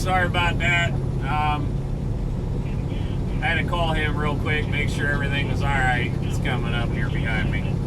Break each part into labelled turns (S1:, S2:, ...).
S1: sorry about that. I had to call him real quick, make sure everything was alright. He's coming up here behind me.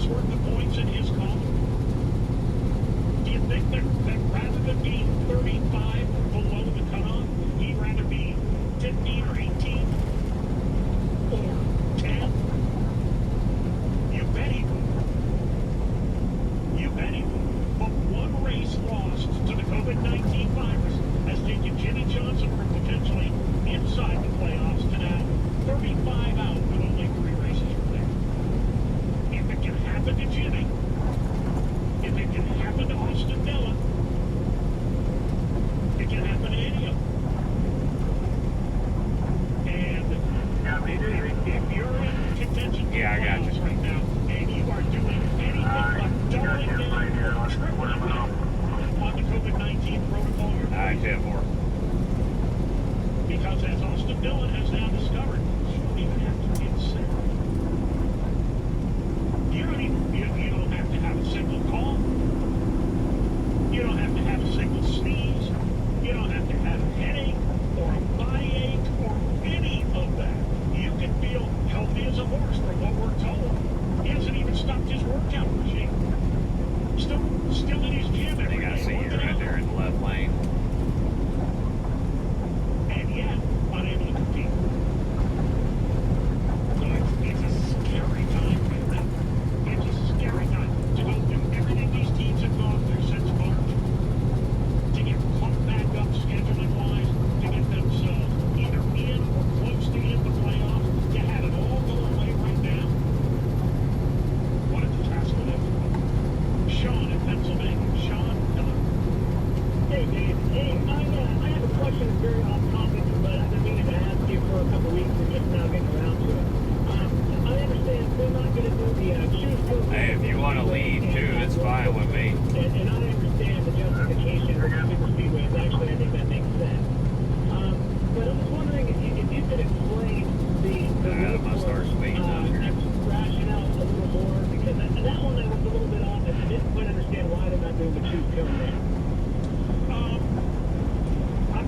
S2: this worth the points in his column? Do you think that rather than being 35 below the cutoff, he'd rather be 15 or 18 or 10? You bet he would. You bet he would. But one race lost to the COVID-19 virus has taken Jimmy Johnson from potentially inside the playoffs to now 35 out with only 3 races remaining. If it can happen to Jimmy, if it can happen to Austin Dillon, it can happen to any of them. And if you're in contention for playoffs right now, and you are doing anything but doubling down or tripling down on the COVID-19 protocol, you're
S1: I 10-4.
S2: because as Austin Dillon has now discovered, you don't even have to get sick. You don't have to have a single cough. You don't have to have a single sneeze. You don't have to have a headache or a body ache or any of that. You can feel healthy as a horse from what we're told. He hasn't even stopped his workout regime. Still in his gym
S1: I
S2: every
S1: think I
S2: day,
S1: see you
S2: working
S1: right
S2: out.
S1: there in the left lane.
S2: And yet unable to compete. So it's a scary time right now. It's a scary time to go through everything these teams have gone through since March, to get caught back up scheduling-wise, to get themselves either in or close to in the playoffs, to have it all go away right now. What a disaster that was. Sean in Pennsylvania. Sean, hello.
S3: Hey, Dave. Hey, I have a question that's very off topic, but I've been meaning to ask you for a couple weeks and just now getting around to it. I understand they're not going to do the shoes program.
S1: Hey, if you want to lead too, it's fine with me.
S3: And I understand the justification for super speedways. Actually, I think that makes sense. But I was wondering if you could explain the
S1: must start speeding up here.
S3: rationale a little more, because that one I was a little bit off, and I didn't quite understand why they're not doing the shoes film there.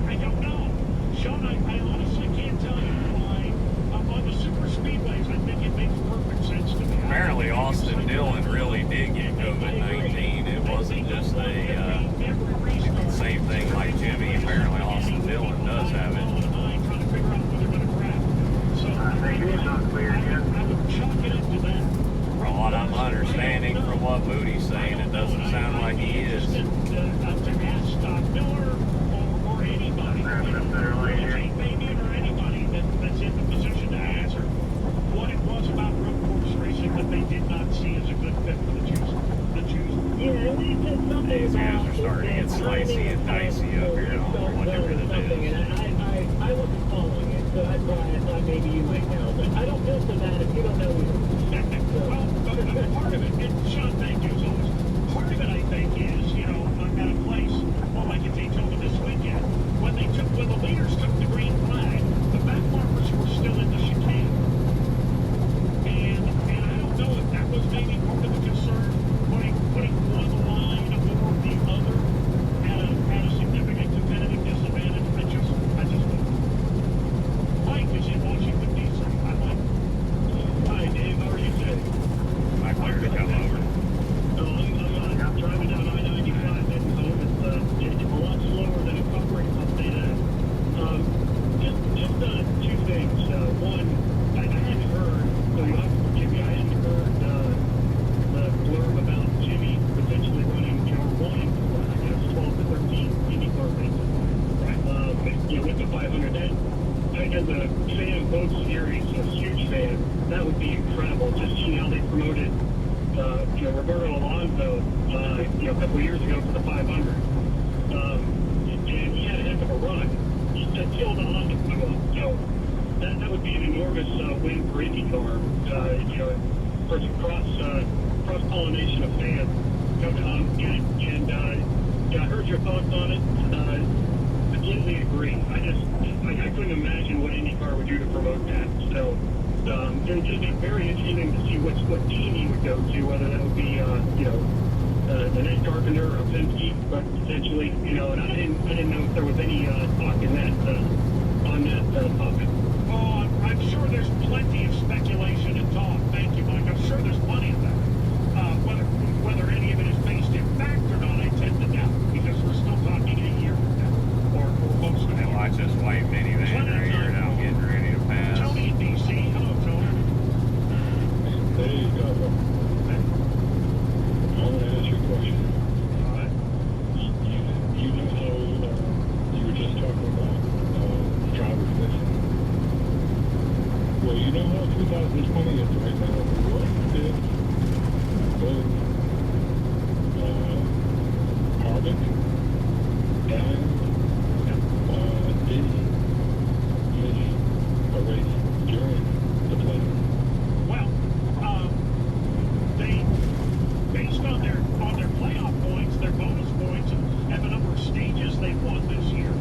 S2: I don't know. Sean, I honestly can't tell you why. On the super speedways, I think it makes perfect sense to me.
S1: Apparently, Austin Dillon really did get COVID-19. It wasn't just a same thing like Jimmy. Apparently, Austin Dillon does have it. From what I'm understanding, from what Moody's saying, it doesn't sound like he is.
S2: To ask Miller or anybody, Fabian or anybody that's in the position to answer what it was about road course racing that they did not see as a good fit for the Jews.
S3: Yeah, and they said something
S1: These guys
S3: about
S1: are starting to get slicey and dicey up here. I don't know what they're going to do.
S3: And I wasn't following it, so that's why I thought maybe you might know. But I don't feel so bad if you don't know either.
S2: Well, part of it, and Sean, thank you as always. Part of it, I think, is, at a place, like at Daytona this weekend, when the leaders took the green flag, the back markers were still in the chicane. And I don't know if that was maybe part of the concern, putting one line over the other at a significant competitive disadvantage. I just don't. Mike is in Washington, D.C. Hi, Mike. Hi, Dave. How are you today?
S1: I cleared to come over.
S3: I'm driving down I-95 heading home. It's a lot slower than a cup race, I'll say that. Just two things. One, I hadn't heard, so you have to forgive me, I hadn't heard the blurb about Jimmy potentially running, wanting to run, 12 to 13 IndyCar races. Right. With the 500, that, as a fan of both series, a huge fan, that would be incredible. Just seeing how they promoted Roberto Alonso, a couple years ago for the 500. And he had a heck of a run. Until the Honda blew up. So that would be an enormous win for IndyCar. For the cross-pollination of fans. I heard your thoughts on it. Completely agree. I couldn't imagine what IndyCar would do to promote that. So it would just be very interesting to see what team he would go to, whether that would be the Nate Carpenter or Penske, but potentially, and I didn't know if there was any talk in that on that topic.
S2: Oh, I'm sure there's plenty of speculation and talk. Thank you, Mike. I'm sure there's plenty of that.
S4: you know how 2020 is right now. What if both Harvick and Diddy miss a race during the playoffs?
S2: Well, they based on their playoff points, their bonus points, and the number of stages they've won this year,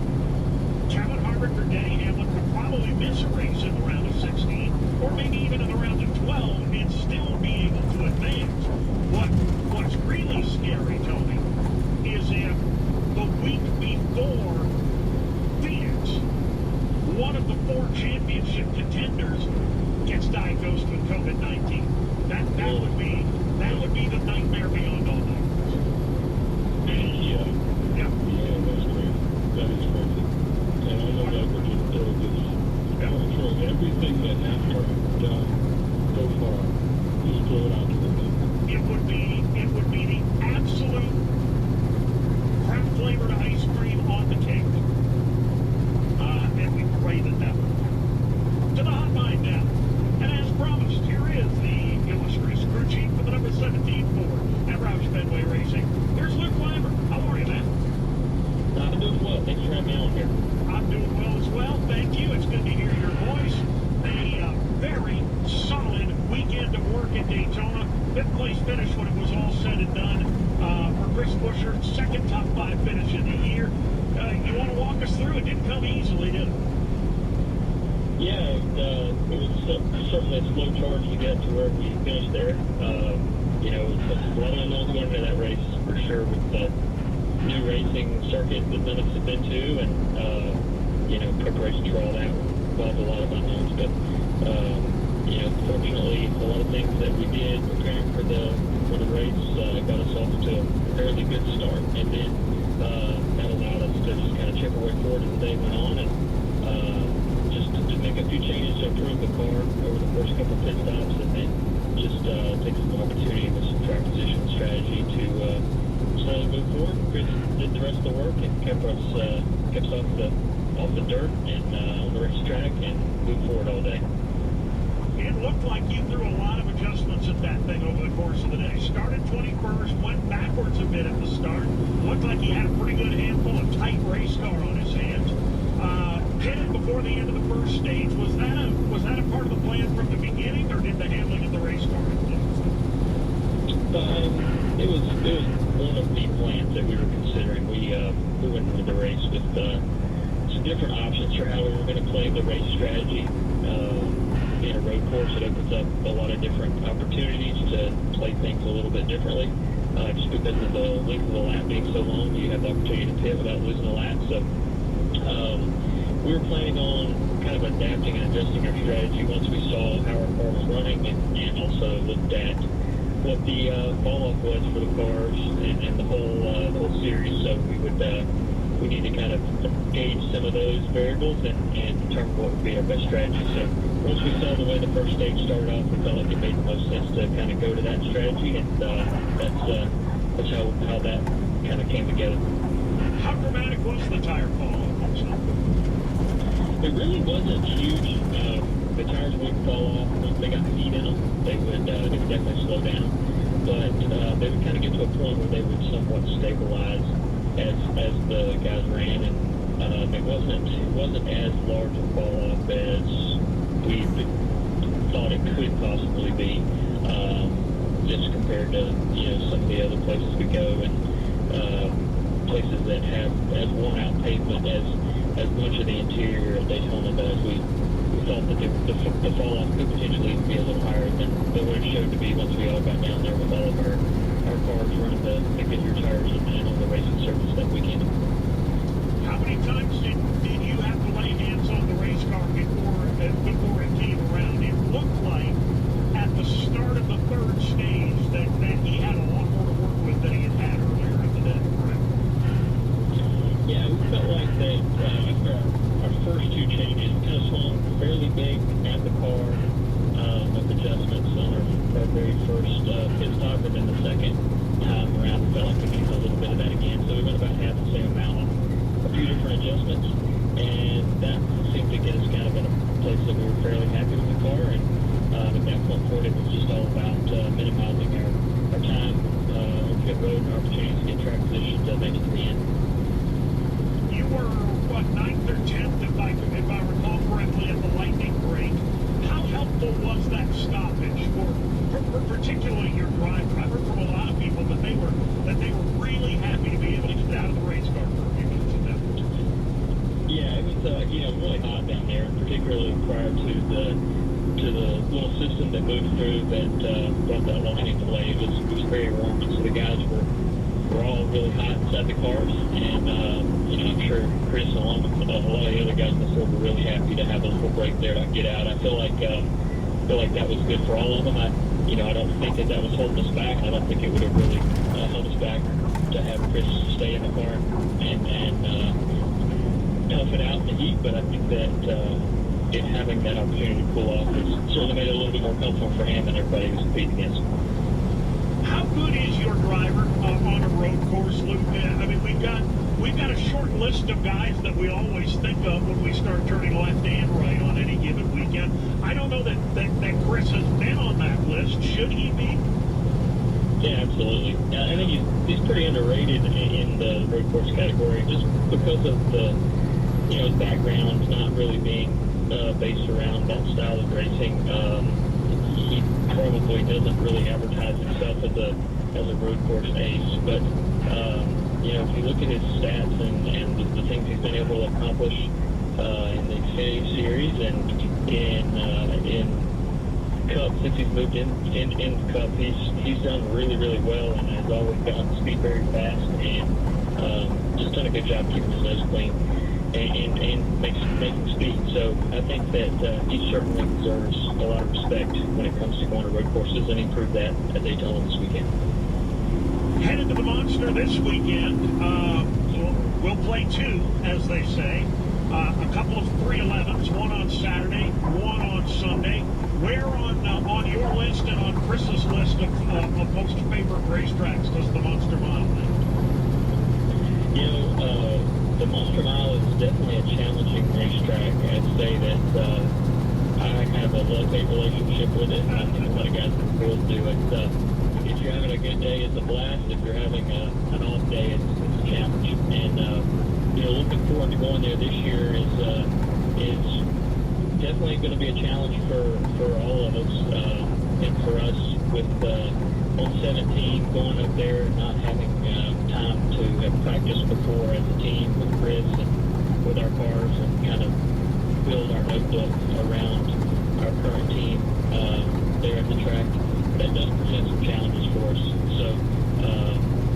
S2: Kevin Harvick or Denny Hamlin could probably miss a race in the round of 16, or maybe even in the round of 12, and still be able to advance. What's really scary, Tony, is if the week before Phoenix, one of the 4 championship contenders gets diagnosed with COVID-19. That would be the nightmare beyond all nightmares.
S4: Yeah.
S2: Yeah.
S4: Yeah, that's crazy. That is crazy. And I know that would just throw everything that NASCAR has done so far, just throw it out the window.
S2: It would be the absolute crap flavored ice cream on the cake. And we pray that would happen. To the hotline now. And as promised, here is the illustrious crew chief for the number 17 Ford at Roush Fenway Racing. Here's Luke Weimer. How are you, man?
S5: I'm doing well. Thanks for having me on here.
S2: I'm doing well as well. Thank you. It's good to hear your voice. A very solid weekend of work in Daytona. 5th place finish when it was all said and done for Chris Buescher. 2nd top 5 finish in the year. You want to walk us through? It didn't come easily, did it?
S5: Yeah, it was certainly a slow charge to get to where we finished there. You know, a lot of unknowns going into that race for sure with the new racing circuit that none of us have been to, and you know, preparation for all that involved a lot of unknowns. But you know, fortunately, a lot of things that we did preparing for the race got us off to a fairly good start, and then that allowed us to just kind of chip our way forward as the day went on, and just to make a few changes to improve the car over the first couple of pit stops, and then just take some opportunity with some track position strategy to slowly move forward. Chris did the rest of the work and kept us off the dirt and on the racetrack and moved forward all day.
S2: It looked like you threw a lot of adjustments at that thing over the course of the day. Started 21st, went backwards a bit at the start. Looked like he had a pretty good handful of tight race car on his hands. Pitted before the end of the first stage. Was that a part of the plan from the beginning, or did the handling of the race car influence it?
S5: It was one of the plans that we were considering. We went into the race with some different options for how we were going to play the race strategy. Being a road course, it opens up a lot of different opportunities to play things a little bit differently. Just because of the length of the lap being so long, you have the opportunity to pit without losing a lap. So we were planning on kind of adapting and adjusting our strategy once we saw how our car was running, and also looked at what the fall off was for the cars and the whole series. So we need to kind of gauge some of those variables and determine what would be our best strategy. So once we saw the way the first stage started off, we felt like it made the most sense to kind of go to that strategy, and that's how that kind of came together.
S2: How dramatic was the tire fall off?
S5: It really wasn't huge. The tires would fall off once they got heat in them. They would definitely slow down, but they would kind of get to a point where they would somewhat stabilize as the guys ran, and it wasn't as large a fall off as we thought it could possibly be, just compared to some of the other places we go, and places that have as worn out pavement as much of the interior of Daytona does. We thought that the fall off could potentially be a little higher than what it showed to be once we all got down there with all of our cars running the Goodyear tires and on the racing surface that weekend.
S2: How many times did you have to lay hands on the race car before it came around? It looked like at the start of the 3rd stage that he had a lot more to work with than he had earlier in the day, correct?
S5: Yeah, we felt like that after our first 2 changes, we kind of swung fairly big at the car with adjustments on our very first pit stop, and then the second time around, we felt like we needed a little bit of that again. So we went about half the same amount on a few different adjustments, and that seemed to get us kind of in a place that we were fairly happy with the car,
S2: particularly your driver. I've heard from a lot of people that they were really happy to be able to get out of the race car for a few minutes at that point.
S5: Yeah, it was really hot down there, particularly prior to the little system that moved through that brought that lightning delay. It was very warm, and so the guys were all really hot inside the cars, and I'm sure Chris, along with a lot of the other guys in the field, were really happy to have a little break there to get out. I feel like that was good for all of them. I don't think that was holding us back. I don't think it would have really held us back to have Chris stay in the car and tough it out in the heat. But I think that it having that opportunity to cool off has certainly made it a little bit more comfortable for him and everybody who's competing against him.
S2: How good is your driver on a road course, Luke? I mean, we've got a short list of guys that we always think of when we start turning left and right on any given weekend. I don't know that Chris has been on that list. Should he be?
S5: Yeah, absolutely. I think he's pretty underrated in the road course category just because of his background not really being based around that style of racing. He probably doesn't really advertise himself as a road course ace, but if you look at his stats and the things he's been able to accomplish in the Xfinity Series and in Cup, since he's moved in Cup, he's done really, really well and has always gotten speed very fast and just done a good job keeping his nose clean and making speed. So I think that he certainly deserves a lot of respect when it comes to going to road courses, and he proved that at Daytona this weekend.
S2: Headed to the Monster this weekend. We'll play two, as they say. A couple of 311s, one on Saturday, one on Sunday. Where on your list and on Chris's list of most favorite racetracks does the Monster Mile land?
S5: The Monster Mile is definitely a challenging racetrack. I'd say that I have a love-hate relationship with it. I think a lot of guys in the field do it. If you're having a good day, it's a blast. If you're having an off day, it's a challenge. And looking forward to going there this year is definitely going to be a challenge for all of us and for us with on 17 going up there and not having time to have practiced before as a team with Chris and with our cars and kind of build our notebook around our current team there at the track. That does present some challenges for us. So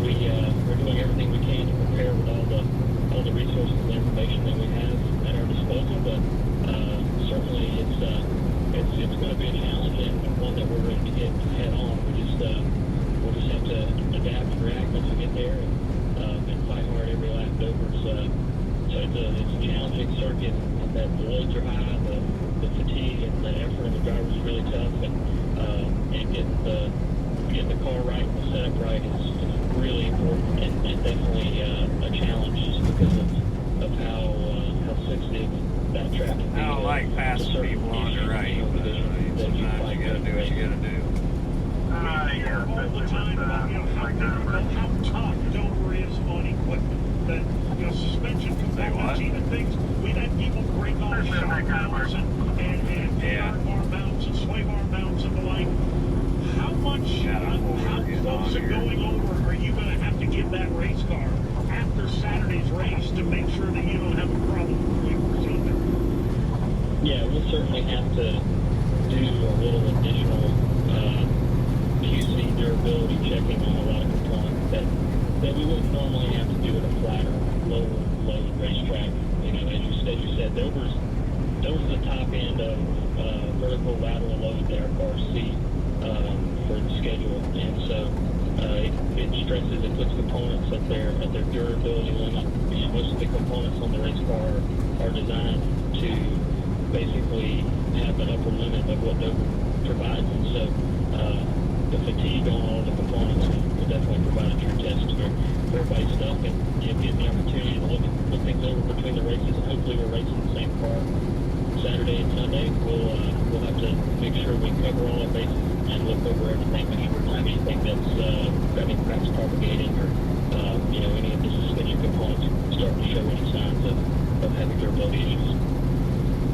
S5: we're doing everything we can to prepare with all the resources and information that we have at our disposal. But certainly it's going to be a challenge and one that we're ready to get head on. We'll just have to adapt and react once we get there and fight hard every lap over. So it's a challenging circuit, and that the loads are high, the fatigue and the effort of the driver is really tough, and getting the car right and the setup right is really important and definitely a challenge just because of how sensitive that track can be.
S1: I don't like passing people on the right, but sometimes you gotta do what you gotta do.
S2: Yeah, all the time about how tough Dover is on equipment. That suspension components, even things we've had people break off shock mounts and bar mounts and sway bar mounts and the like. How close to going over are you going to have to give that race car after Saturday's race to make sure that you don't have a problem when you proceed there?
S5: Yeah, we'll certainly have to do a little additional QC durability checking on a lot of components that we wouldn't normally have to do at a flatter, lower load racetrack. As you said, Dover's the top end of vertical lateral load that our cars see for the schedule, and so it stresses, it puts components at their durability limit, and most of the components on the race car are designed to basically have an upper limit of what Dover provides, and so the fatigue on all the components will definitely provide a true test for everybody's stuff, and getting the opportunity to look things over between the races, and hopefully we're racing the same car Saturday and Sunday. We'll have to make sure we cover all our bases and look over everything, make sure we don't have anything that's got any cracks propagating or any of the suspension components starting to show any signs of having durability issues.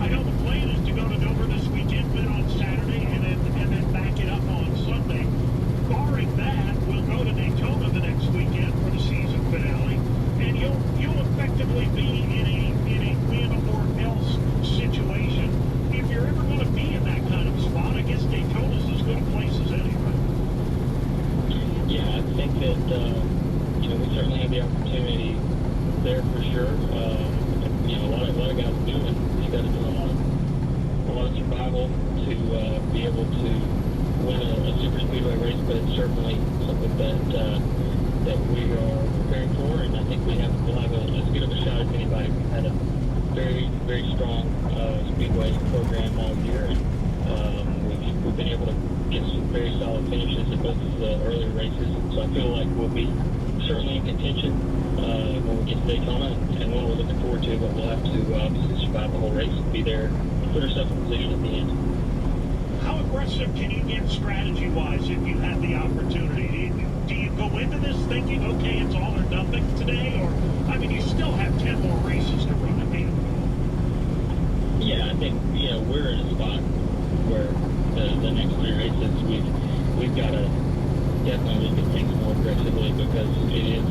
S2: I know the plan is to go to Dover this weekend, but on Saturday, and then back it up on Sunday.
S5: be able to win a super speedway race, but it's certainly something that we are preparing for, and I think we'll have as good of a shot as anybody. We've had a very, very strong speedway program all year, and we've been able to get some very solid finishes in both of the earlier races. So I feel like we'll be certainly in contention when we get to Daytona, and one we're looking forward to, but we'll have to obviously survive the whole race and be there, put ourselves in position at the end.
S2: How aggressive can you get strategy-wise if you have the opportunity? Do you go into this thinking, okay, it's all or nothing today? Or, I mean, you still have 10 more races to run at the end.
S5: Yeah, I think, we're in a spot where the next 3 races, we've got to definitely look at things more aggressively, because it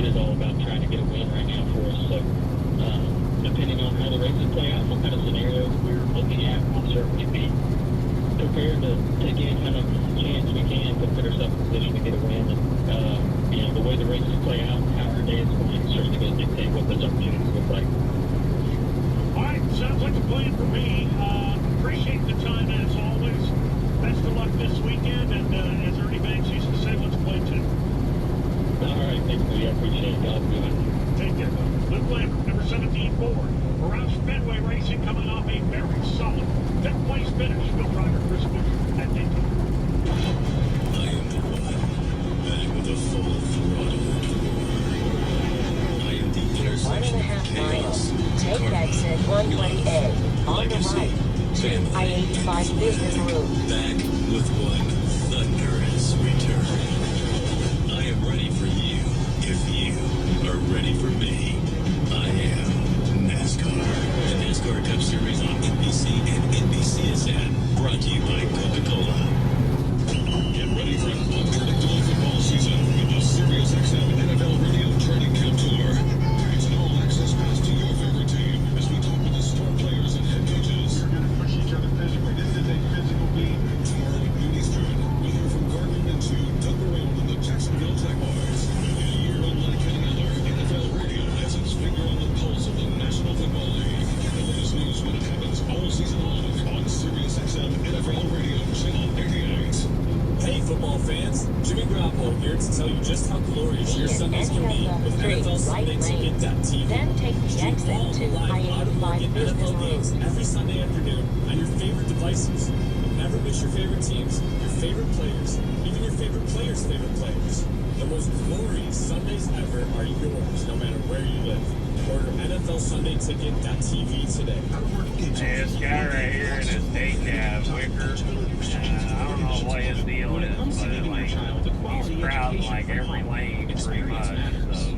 S5: is all about trying to get a win right now for us. So, depending on how the races play out, what kind of scenarios we're looking at, we'll certainly be prepared to take any kind of chance we can to put ourselves in position to get a win. And, the way the races play out, how our day is going, is certainly going to dictate what those opportunities look like.
S2: All right, sounds like a plan for me. Appreciate the time as always. Best of luck this weekend, and as Ernie Banks used to say, let's play too.
S5: All right, thanks, Lee. I appreciate it. Y'all doing it.
S2: Take care. Luke Lambert, number 17 Ford. Roush Fenway Racing coming off a very solid 5th place finish with driver Chris Buescher at Daytona.
S6: I am the one, back with a full throttle tour. I am the intersection of
S7: 1.5
S6: chaos,
S7: miles. Take
S6: karma,
S7: exit 120A. On the
S6: legacy,
S7: right.
S6: family,
S7: I-85 business route.
S6: back with one thunderous return. I am ready for you if you are ready for me. I am NASCAR. The NASCAR Cup Series on NBC and NBCSN. Brought to you by Coca-Cola. Get ready for an unpredictable football season with the SiriusXM NFL Radio Training Camp Tour. It's an all-access pass to your favorite team as we talk with the star players and head coaches.
S4: We're going to push each other physically. This is a physical game.
S6: Tomorrow at noon Eastern, we'll hear from Gardner Minshew, Doug Marone, and the Jacksonville Jaguars. In a year unlike any other, NFL Radio has its finger on the pulse of the National Football League. The latest news when it happens all season long on SiriusXM NFL Radio Channel 88.
S8: Hey football fans, Jimmy Garoppolo here to tell you just how glorious your Sundays can be with NFL Sunday Ticket.tv.
S7: Then take the exit to I-85 business
S8: NFL games
S7: route.
S8: every Sunday afternoon on your favorite devices. Never miss your favorite teams, your favorite players, even your favorite players' favorite players. The most glorious Sundays ever are yours, no matter where you live. Order NFLSundayTicket.tv today.
S1: Hey, this guy right here in his day cab, Wicker, I don't know what his deal is, but like, he's crowding like every lane pretty much, so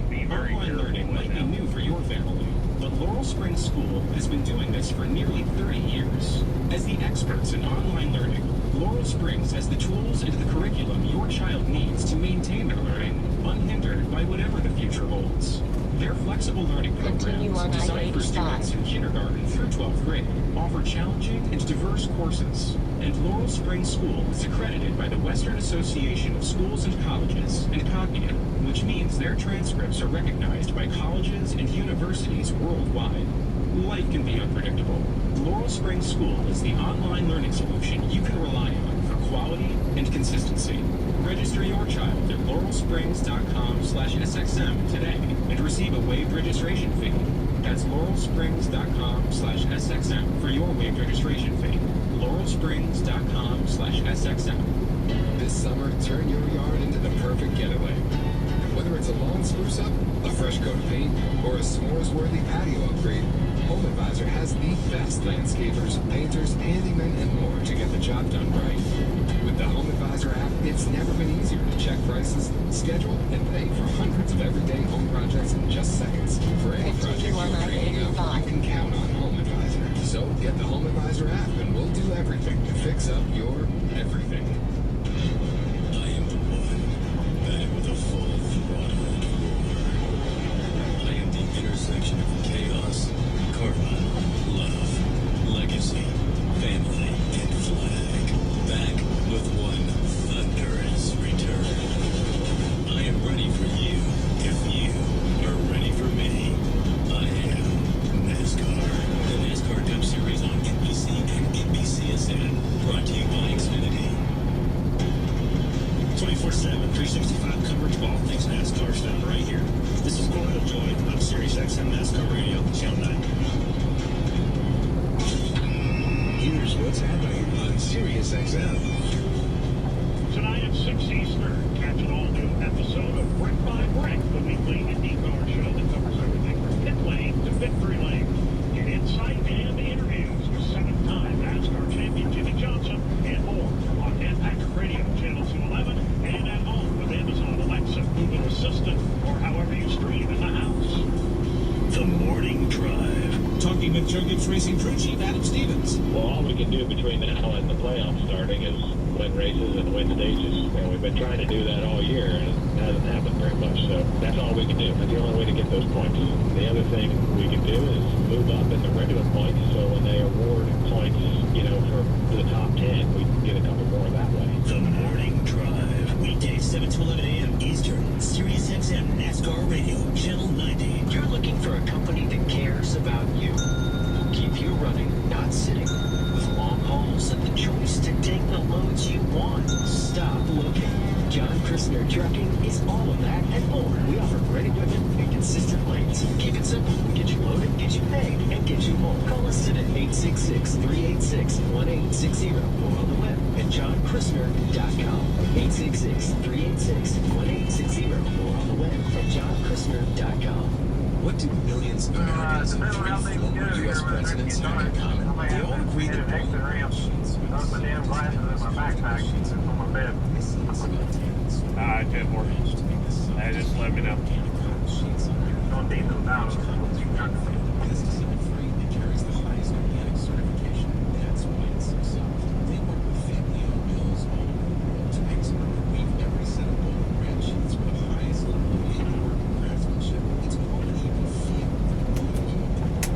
S1: be very
S9: Online
S1: careful
S9: learning
S1: with
S9: might be
S1: him.
S9: new for your family, but Laurel Springs School has been doing this for nearly 30 years. As the experts in online learning, Laurel Springs has the tools and the curriculum your child needs to maintain their learning, unhindered by whatever the future holds. Their flexible learning
S7: Continue
S9: programs,
S7: on
S9: designed for
S7: I-85.
S9: students in kindergarten through 12th grade, offer challenging and diverse courses. And Laurel Springs School is accredited by the Western Association of Schools and Colleges and Cognia, which means their transcripts are recognized by colleges and universities worldwide. Life can be unpredictable. Laurel Springs School is the online learning solution you can rely on for quality and consistency. Register your child at laurelsprings.com/SXM today and receive a waived registration fee. That's laurelsprings.com/SXM for your waived registration fee. laurelsprings.com/SXM.
S10: This summer, turn your yard into the perfect getaway. Whether it's a lawn spruce up, a fresh coat of paint, or a s'mores-worthy patio upgrade, Home Advisor has the best landscapers, painters, handymen, and more to get the job done right. With the Home Advisor app, it's never been easier to check prices, schedule, and pay for hundreds of everyday home projects in just seconds. For any project you're dreaming of, you can count on Home Advisor. So get the Home Advisor app, and we'll do everything to fix up your everything.
S6: I am the one, back with a full throttle tour. I am the intersection of chaos, karma, love, legacy, family, and flag. Back with one thunderous return. I am ready for you if you are ready for me. I am NASCAR. The NASCAR Cup Series on NBC and NBCSN. Brought to you by
S10: SiriusXM.
S2: Tonight at 6 Eastern, catch an all-new episode of Brick by Brick, the weekly IndyCar show that covers everything from pit lane to victory lane. Get insight and interviews with seven-time NASCAR champion Jimmy Johnson and more on Impact Radio, Channel 211, and at home with Amazon Alexa, Google Assistant, or however you stream in the house.
S6: The Morning Drive.
S8: Talking with Joe Gibbs Racing Crew Chief Adam Stevens.
S5: Well, all we can do between now and the playoffs starting is win races and win stages. And we've been trying to do that all year, and it hasn't happened very much. So that's all we can do. That's the only way to get those points. The other thing we can do is move up in the regular points. So when they award points, for the top 10, we can get a couple more that way.
S6: The Morning Drive. Weekdays 7 to 11 a.m. Eastern. SiriusXM NASCAR Radio, Channel 90.
S11: You're looking for a company that cares about you. Will keep you running, not sitting. With long hauls and the choice to take the loads you want. Stop looking. John Christner Trucking is all of that and more. We offer great equipment and consistent lanes. Keep it simple. We get you loaded, get you paid, and get you home. Call us today, 866-386-1860, or on the web at johnchrisner.com. 866-386-1860, or on the web at johnchrisner.com.
S10: What do millions of Americans and three former U.S. presidents have in common? They all agree that
S1: Those my damn glasses in my backpack on my bed. Alright, 10-4. Hey, just let me know. Don't need them now.
S10: This isn't free. It carries the highest organic certification. That's why it's successful. They work with family-owned mills all over the world to make some weave every set of golden brand sheets with the highest level of handiwork and craftsmanship. It's quality you can feel.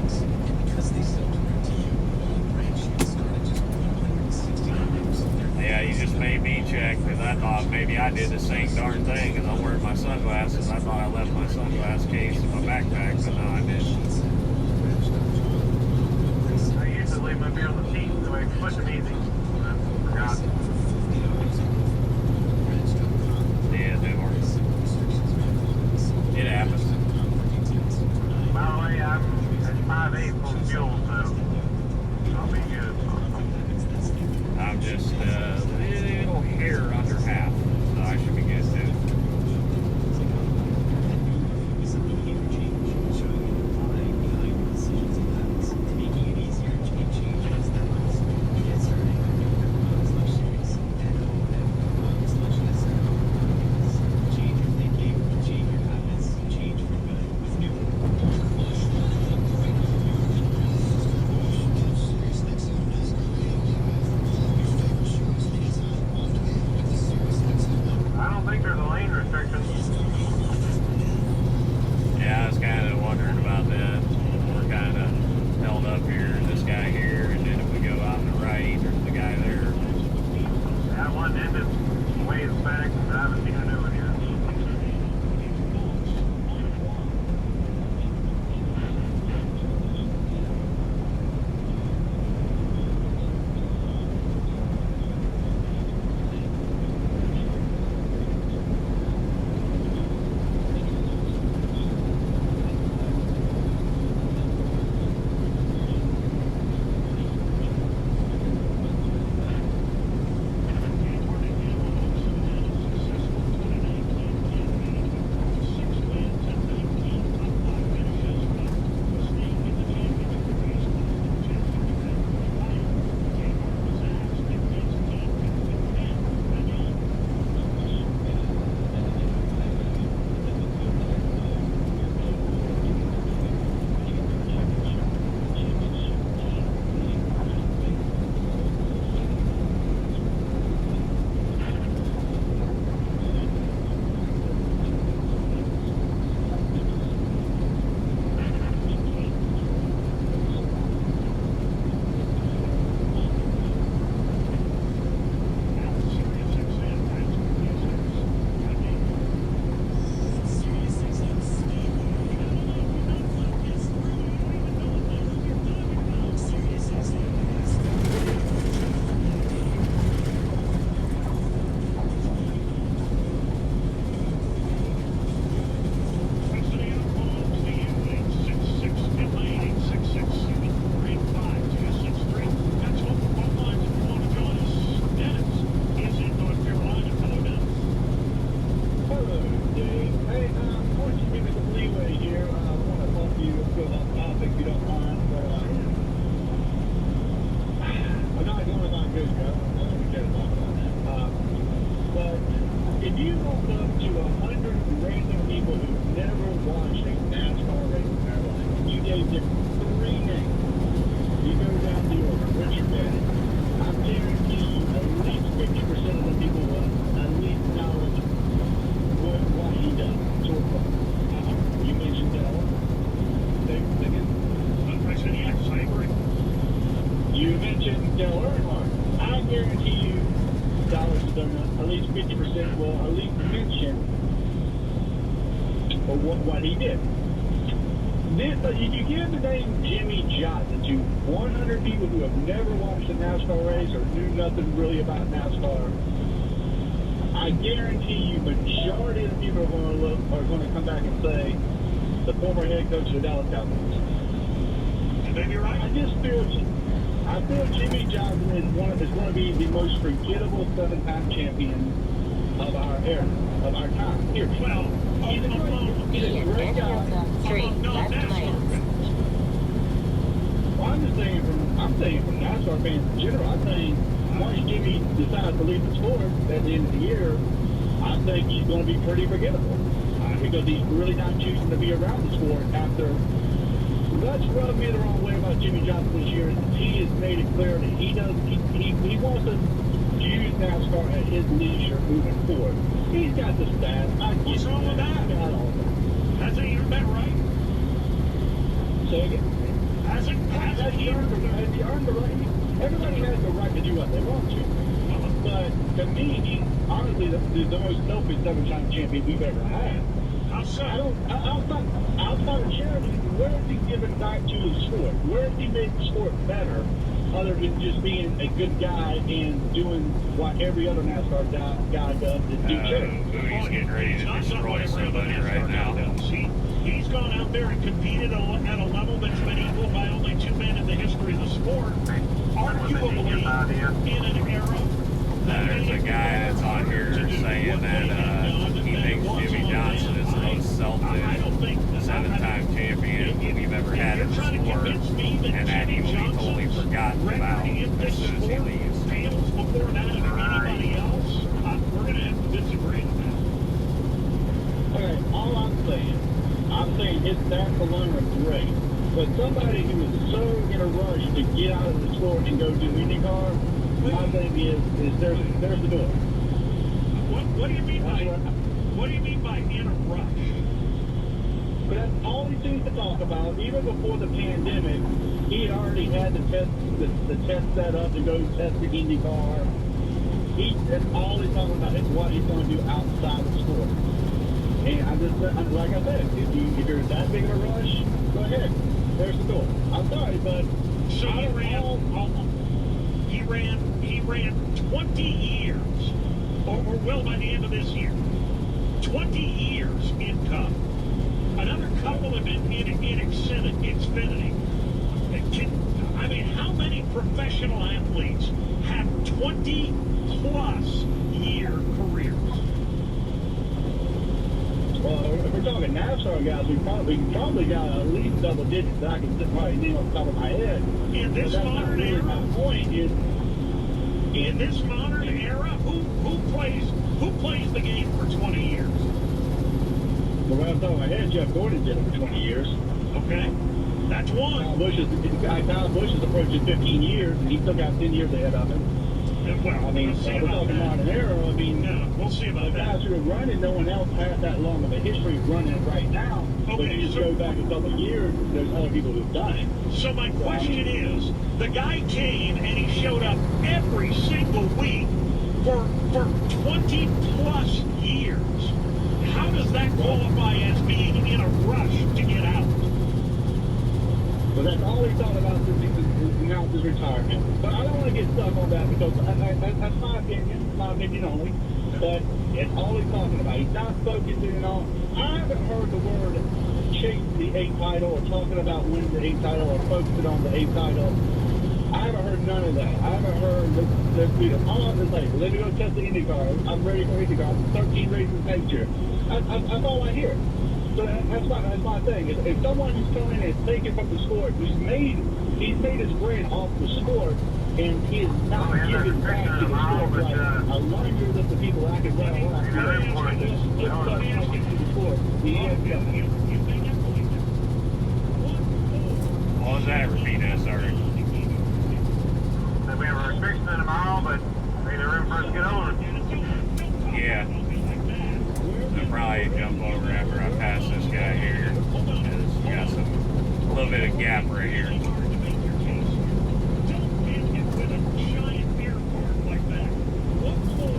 S10: And because they sell direct to you, golden brand sheets start at just $169.
S1: Yeah, you just made me check because I thought maybe I did the same darn thing because I'm wearing my sunglasses. I thought I left my sunglass case in my backpack, but no, I didn't. I usually leave my beer on the seat so I can push them easy. I forgot. Yeah, it didn't work. It happens. By the way, I'm at 5.8 full fuel, so I'll be good. I'm just a little hair under half, so I should be good too.
S3: you walk up to 100 random people who've never watched a NASCAR race in their life, you gave them 3 names. You go down the order, Richard Bennett. I guarantee you at least 50% of the people will at least knowledge what he does. Sort of. You mentioned Dell.
S2: I said yes, I agree.
S3: You mentioned Dale Earnhardt. I guarantee you dollars to donut, at least 50% will at least mention what he did. If you give the name Jimmy Johnson to 100 people who have never watched a NASCAR race or knew nothing really about NASCAR, I guarantee you majority of the people are going to come back and say the former head coach of the Dallas Cowboys.
S2: You may be right.
S3: I feel Jimmy Johnson is going to be the most forgettable 7-time champion of our era, of our time. Here,
S2: Well,
S3: he's a great guy.
S7: Left lane.
S3: Well, I'm saying from NASCAR fans in general, I'm saying once Jimmy decides to leave the sport at the end of the year, I think he's going to be pretty forgettable because he's really not choosing to be around the sport after. What's rubbed me the wrong way about Jimmy Johnson this year is he has made it clear that he wants to use NASCAR at his leisure moving forward. He's got the stats.
S2: What's wrong with that? Hasn't he earned that right?
S3: Say again?
S2: Hasn't he earned the right?
S3: Has he earned the right? Everybody has the right to do what they want to. But to me, he's honestly the most selfish 7-time champion we've ever had.
S2: How so?
S3: Outside of charity, where is he giving back to the sport? Where has he made the sport better other than just being a good guy and doing what every other NASCAR guy does and do charity?
S1: He's getting ready to destroy somebody right now.
S2: He's gone out there and competed at a level that's been equaled by only 2 men in the history of the sport. Arguably, in an era
S1: There's a guy that's on here saying that he thinks Jimmy Johnson is the most selfish 7-time champion we've ever had in the sport, and that he will be totally forgotten about as soon as he leaves.
S2: Fails before that of anybody else. We're going to have to disagree with that.
S3: Okay, all I'm saying his stats alone are great. But somebody who is so in a rush to get out of the sport and go do IndyCar, my thing is there's the door.
S2: What do you mean by in a rush?
S3: But that's all he seems to talk about. Even before the pandemic, he had already had the test set up to go test the IndyCar. That's all he's talking about is what he's going to do outside the sport. And like I said, if you're that big of a rush, go ahead. There's the door. I'm sorry, but
S2: So he ran 20 years, or well by the end of this year, 20 years in Cup. Another couple of in Xfinity. I mean, how many professional athletes have 20-plus year careers?
S3: Well, if we're talking NASCAR guys, we probably got at least double digits that I can probably name off the top of my head.
S2: In this modern era,
S3: my point is,
S2: in this modern era, who plays the game for 20 years?
S3: The way I'm talking my head, Jeff Gordon did it for 20 years.
S2: Okay, that's one.
S3: Kyle Busch is approaching 15 years, and he still got 10 years ahead of him.
S2: Well,
S3: I mean, we're talking modern era. I mean,
S2: yeah, we'll see about
S3: the guys
S2: that.
S3: who are running, no one else has that long of a history of running right now. But
S2: Okay,
S3: if you just
S2: so-
S3: go back a couple of years, there's other people who've done it.
S2: So my question is, the guy came and he showed up every single week for 20-plus years. How does that qualify as being in a rush to get out?
S3: But that's all he thought about since he announced his retirement. But I don't want to get stuck on that because that's my opinion only. But it's all he's talking about. He's not focusing on. I haven't heard the word chase the 8 title or talking about winning the 8 title or focusing on the 8 title. I haven't heard none of that. I haven't heard all I'm just like, let me go test the IndyCar. I'm ready for IndyCar. 13 races next year. That's all I hear. So that's my thing. If someone who's coming and taking from the sport, he's made his brand off the sport, and he is not giving back to the sport. Like, I wonder that the people I can run around.
S1: What was that? Repeat that, sorry.
S3: We have a restriction in a mile, but made a room for us to get over.
S1: Yeah. I'll probably jump over after I pass this guy here. It's got a little bit of gap right here.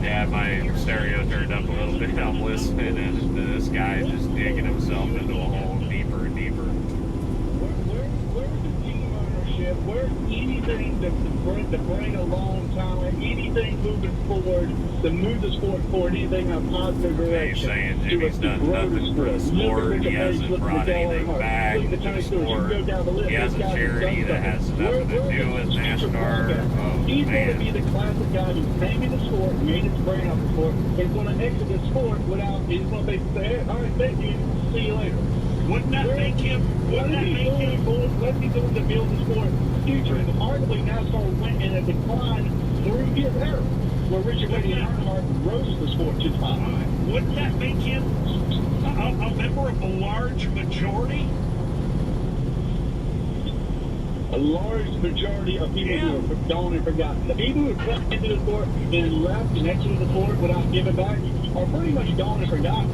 S1: Yeah, my stereo turned up a little bit. I'm listening, and this guy is just digging himself into a hole deeper and deeper.
S3: Where's the team ownership? Where's anything to bring along time? Anything moving forward to move the sport forward? Anything in a positive direction?
S1: He's saying Jimmy's done nothing for the sport. He hasn't brought anything back to the sport. He has a charity that has nothing to do with NASCAR. Oh,
S3: He's going to be
S1: man.
S3: the classic guy who's naming the sport, made its brand up the sport, and going to exit the sport without, he's going to basically say, hey, all right, thank you, see you later.
S2: Wouldn't that make him?
S3: What's he doing to build the sport future? And arguably NASCAR went in a decline through his era, where Richard Petty and Earnhardt rose the sport to the top.
S2: Wouldn't that make him a member of a large majority?
S3: A large majority of people who have gone and forgotten. The people who have come into the sport and left and exited the sport without giving back are pretty much gone and forgotten.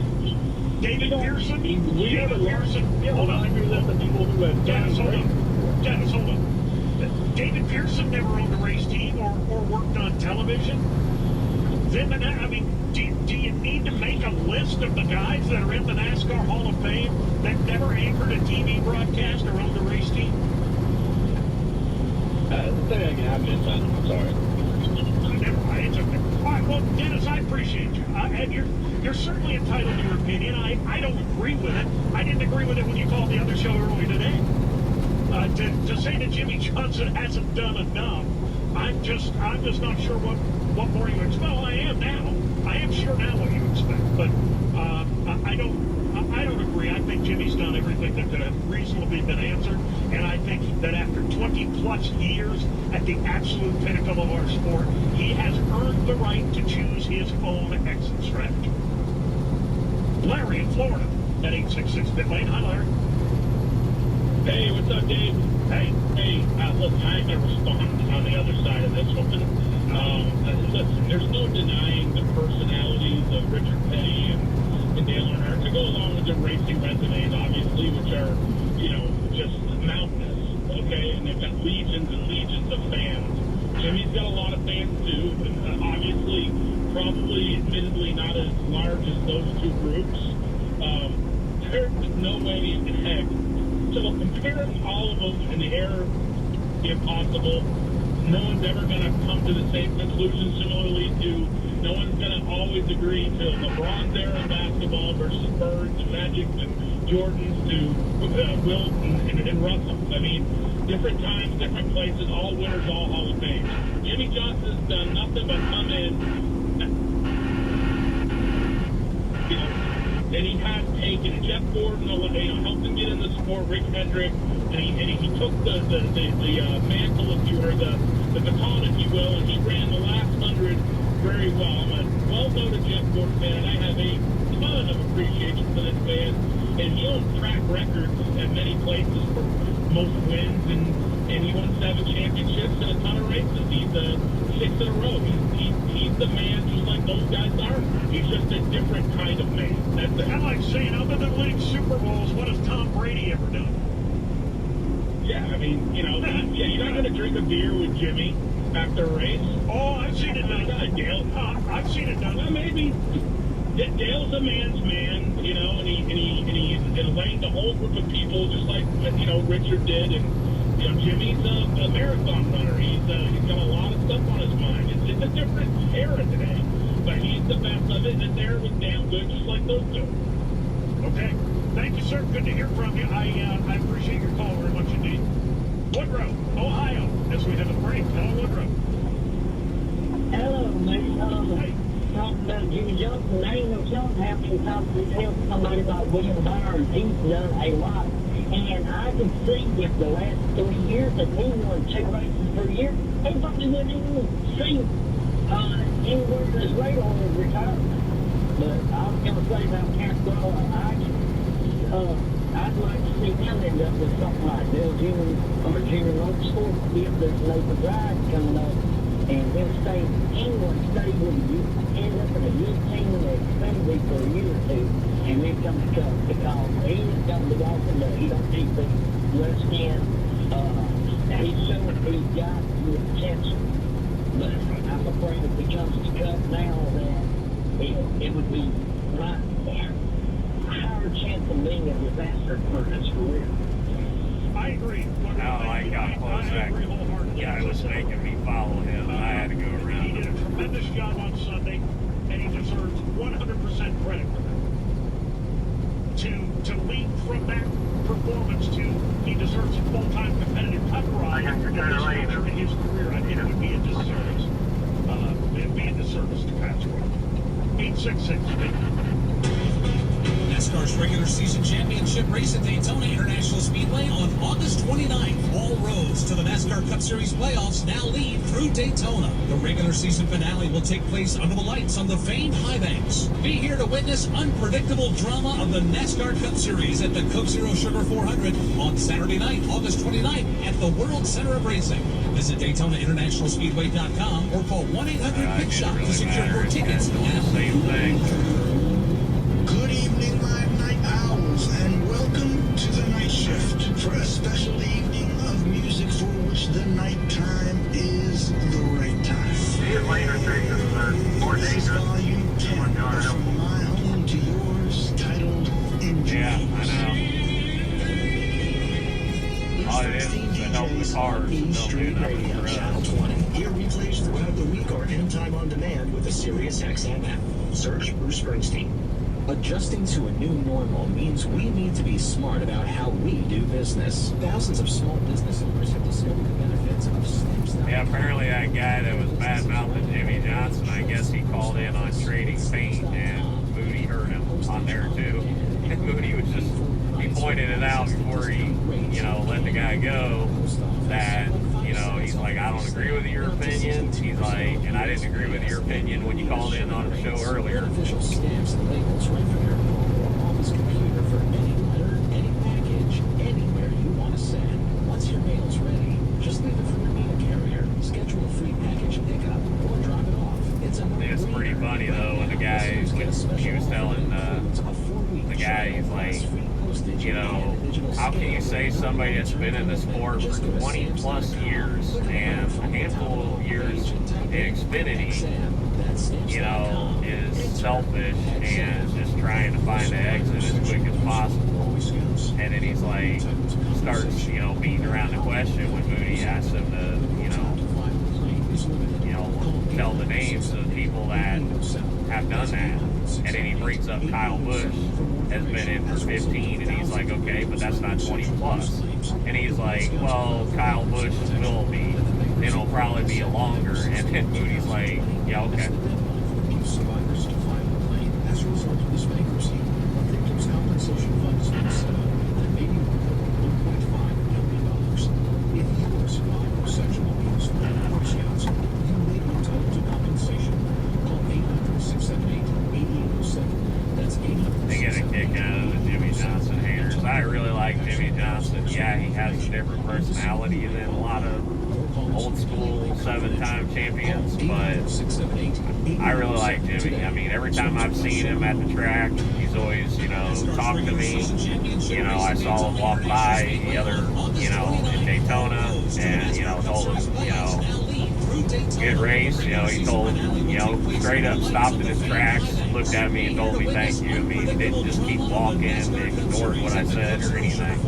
S2: David Pearson?
S3: We have a large list of people who have
S2: Dennis, hold on. Dennis, hold on. David Pearson never owned a race team or worked on television. Then, I mean, do you need to make a list of the guys that are in the NASCAR Hall of Fame that never anchored a TV broadcast or owned a race team?
S3: Say again, I missed that. I'm sorry.
S2: Never mind. It's okay. All right, well, Dennis, I appreciate you. And you're certainly entitled to your opinion. I don't agree with it. I didn't agree with it when you called the other show earlier today. To say that Jimmy Johnson hasn't done enough, I'm just not sure what more you expect. Well, I am now. I am sure now what you expect, but I don't agree. I think Jimmy's done everything that could have reasonably been answered, and I think that after 20 plus years at the absolute pinnacle of our sport, he has earned the right to choose his own exit strategy. Larry in Florida at 866 Pit Lane. Hi, Larry.
S3: Hey, what's up, Dave?
S2: Hey.
S3: Look, I'm going to respond on the other side of this one. Listen, there's no denying the personalities of Richard Petty and Dale Earnhardt to go along with their racing resumes, obviously, which are, just mountainous. Okay, and they've got legions and legions of fans. Jimmy's got a lot of fans, too, and obviously, probably, admittedly, not as large as those two groups. There's no way in heck. So comparing all of them in the air, impossible. No one's ever going to come to the same conclusion similarly to, no one's going to always agree to LeBron's era in basketball versus Bird to Magic and Jordan's to Wilt and Russell. I mean, different times, different places, all winners, all Hall of Fame. Jimmy Johnson's done nothing but come in, and he has taken Jeff Gordon, helped him get in the sport, Rick Hendrick, and he took the mantle, if you were the baton, if you will, and he ran the last 100 very well. I'm a well-noted Jeff Gordon fan, and I have a ton of appreciation for this man. And he owns track records at many places for most wins, and he won 7 championships and a ton of races. He's 6 in a row. He's the man just like those guys are. He's just a different kind of man. That's
S2: I like saying, other than winning Super Bowls, what has Tom Brady ever done?
S3: Yeah, I mean, you're not going to drink a beer with Jimmy after a race.
S2: Oh, I've seen it done.
S3: Dale.
S2: I've seen it done.
S3: Well, maybe. Dale's a man's man, and he's laying the whole group of people just like, Richard did. And, Jimmy's a marathon runner. He's got a lot of stuff on his mind. It's a different era today. But he's the best of it, and his era was damn good, just like those two.
S2: Okay. Thank you, sir. Good to hear from you. I appreciate your call very much indeed. Woodrow, Ohio, as we have a break. Hello, Woodrow.
S12: Hello, mate.
S2: Hey.
S12: Talking about Jimmy Johnson, I ain't no telling how many times we've helped somebody like William Byron. He's done a lot. And I can see with the last 3 years that he won 2 races per year, he probably wouldn't even see anywhere in his radar of retirement. But I was going to say about Castro, I'd like to see them end up with something like Bill Junior or Junior Motorsport if there's an open ride coming up. And then anyone stay with you, end up in a good team in the Xfinity for a year or two, and then come to Cup because he is going to be awesome, but he don't need to rest in. He's showing he's got the potential. But I'm afraid if he comes to Cup now, then it would be my higher chance of being a disaster for his career.
S2: I agree.
S1: I like how close that guy was making me follow him. I had to go around.
S2: He did a tremendous job on Sunday, and he deserves 100% credit for that. To leap from that performance to he deserves a full-time competitive cup ride at this juncture in his career, I think it would be a disservice. It would be a disservice to Patrick. 866.
S13: NASCAR's regular season championship race at Daytona International Speedway on August 29th. All roads to the NASCAR Cup Series playoffs now lead through Daytona. The regular season finale will take place under the lights on the famed High Banks. Be here to witness unpredictable drama of the NASCAR Cup Series at the Coke Zero Sugar 400 on Saturday night, August 29th at the World Center of Racing. Visit DaytonaInternationalSpeedway.com or call 1-800-PIT-SHOP to secure your tickets now.
S1: Same thing.
S14: Good evening, my night owls, and welcome to the night shift for a special evening of music for which the nighttime is the right time.
S1: See you later, more
S14: This is volume 10 from my home to yours, titled Enjoy.
S1: Yeah, I know. All it is to help the cars and don't do nothing for us.
S11: Hear replays throughout the week or anytime on demand with the SiriusXM app. Search Bruce Springsteen. Adjusting to a new normal means we need to be smart about how we do business. Thousands of small business owners have discovered the benefits of SNAP.
S1: Yeah, apparently that guy that was bad-mouthing Jimmy Johnson, I guess he called in on trading paint, and Moody heard him on there too. And Moody was just, he pointed it out before he, let the guy go, that, he's like, I don't agree with your opinion. He's like, and I didn't agree with your opinion when you called in on the show earlier.
S11: Official stamps and labels right from your home or office computer for any letter, any package, anywhere you want to send. Once your mail's ready, just leave it for your mail carrier. Schedule a free package pickup or drop it off.
S1: It's pretty funny though when the guy, he was telling the guy, he's like, how can you say somebody that's been in the sport for 20 plus years and a handful of years in Xfinity, is selfish and is just trying to find the exit as quick as possible. And then he's like, starts, beating around the question when Moody asks him to, tell the names of the people that have done that. And then he brings up Kyle Busch has been in for 15, and he's like, okay, but that's not 20 plus. And he's like, well, Kyle Busch will be, it'll probably be longer. And then Moody's like, yeah, okay.
S13: Survivors to file a claim as a result of this bankruptcy. A victim's compensation fund has been set up that may be worth $1.5 million. If you are a survivor of sexual abuse or Wisconsin, you may be entitled to compensation. Call 800-678-8807. That's 800.
S1: They get a kick out of the Jimmy Johnson haters. I really like Jimmy Johnson. Yeah, he has a different personality than a lot of old school 7-time champions, but I really like Jimmy. I mean, every time I've seen him at the track, he's always, talked to me. I saw him walk by the other, in Daytona, and, told him, good race. He told, straight up stopped in his tracks, looked at me and told me thank you. I mean, he didn't just keep walking and ignored what I said or anything.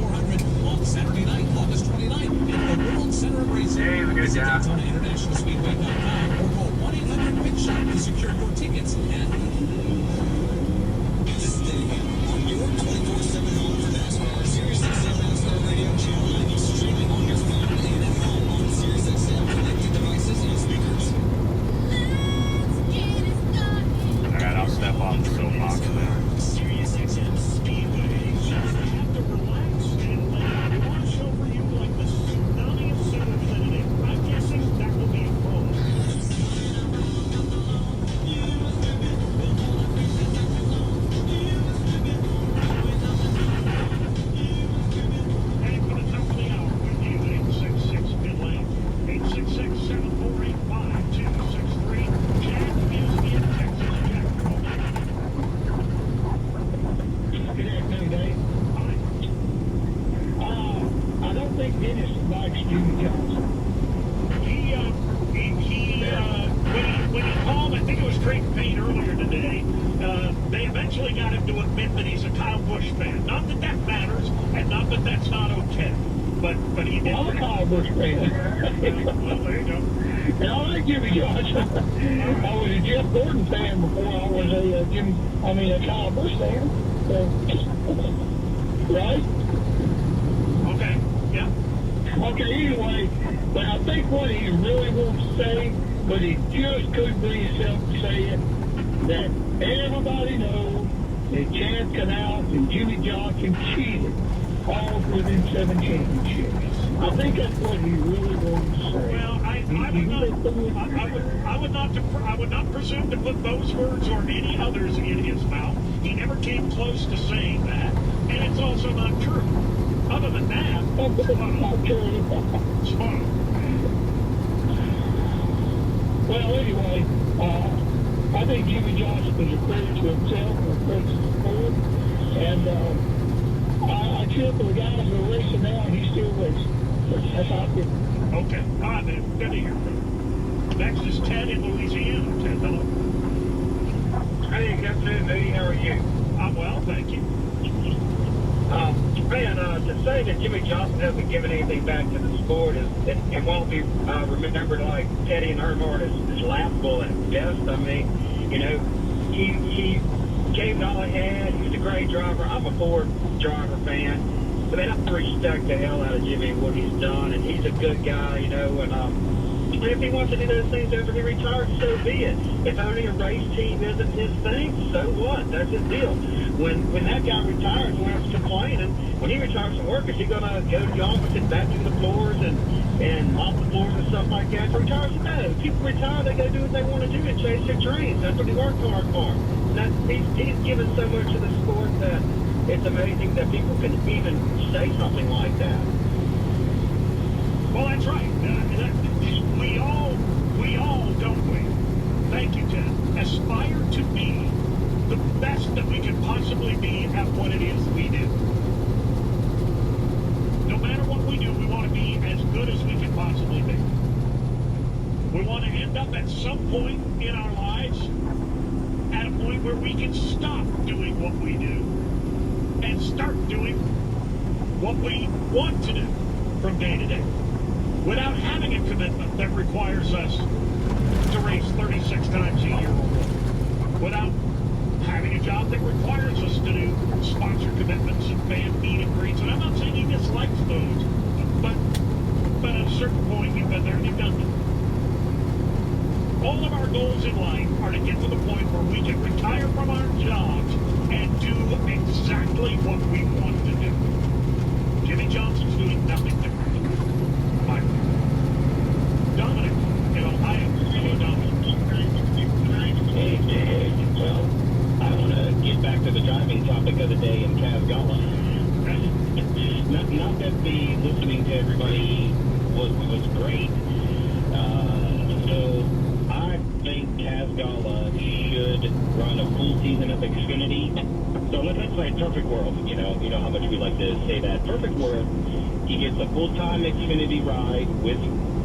S13: Saturday night, August 29th, at the World Center of Racing.
S1: Hey, good job.
S13: DaytonaInternationalSpeedway.com or call 1-800-PIT-SHOP to secure your tickets now.
S6: Stay on your 24/7 home for NASCAR. SiriusXM NASCAR radio channel 90, streaming on your phone and at home on SiriusXM connected devices and speakers.
S1: All right, I'll step off the soapbox now.
S2: SiriusXM Speedway. You have to relax and we want to show for you like the tsunami of Center Trinity. I'm guessing that will be a pro. They eventually got him to admit that he's a Kyle Busch fan. Not that that matters, and not that that's not okay. But he did.
S3: I'm a Kyle Busch fan.
S2: Well, there you go.
S3: And I like Jimmy Johnson. I was a Jeff Gordon fan before I was a Kyle Busch fan. So, right?
S2: Okay. Yeah.
S3: Okay, anyway, but I think what he really wants to say, but he just couldn't bring himself to say it, that everybody knows that Chad Canals and Jimmy Johnson cheated all within 7 championships. I think that's what he really wanted to say.
S2: Well, I would not presume to put those words or any others in his mouth. He never came close to saying that, and it's also not true. Other than that, smart.
S3: Well, anyway, I think Jimmy Johnson is a credit to himself and a credit to the sport. And I cheer for the guys who are racing now, and he's still racing. That's how I feel.
S2: Okay. All right, man. Good to hear from you. Next is Ted in Louisiana. Ted, hello.
S15: Hey, good afternoon, Eddie. How are you?
S2: I'm well, thank you.
S15: Man, to say that Jimmy Johnson hasn't given anything back to the sport it won't be remembered like Teddy and Earnhardt is laughable at best. I mean, you know, he gave it all he had. He was a great driver. I'm a Ford driver fan. I mean, I respect the hell out of Jimmy and what he's done, and he's a good guy, you know, and if he wants to do those things after he retires, so be it. If owning a race team isn't his thing, so what? That's his deal. When that guy retires, no one's complaining. When he retires from work, is he going to go to the office and vacuum the floors and mop the floors and stuff like that? For retires, no. People retire, they go do what they want to do and chase their dreams. That's what he worked hard for. He's given so much to the sport that it's amazing that people can even say something like that.
S2: Well, that's right. We all, don't we? Thank you, Ted. Aspire to be the best that we can possibly be at what it is we do. No matter what we do, we want to be as good as we can possibly be. We want to end up at some point in our lives at a point where we can stop doing what we do and start doing what we want to do from day to day, without having a commitment that requires us to race 36 times a year, without having a job that requires us to do sponsor commitments and fan meet and greets. And I'm not saying he dislikes those, but at a certain point, you've been there and you've done it. All of our goals in life are to get to the point where we can retire from our jobs and do exactly what we want to do. Jimmy Johnson's doing nothing different. Dominic in Ohio. Hello, Dominic.
S5: Hey, Dave. Well, I want to get back to the driving topic of the day in Casgala. Not that the listening to everybody was great. So I think Casgala should run a full season of Xfinity. So let's say perfect world. You know how much we like to say that. Perfect world. He gets a full-time Xfinity ride with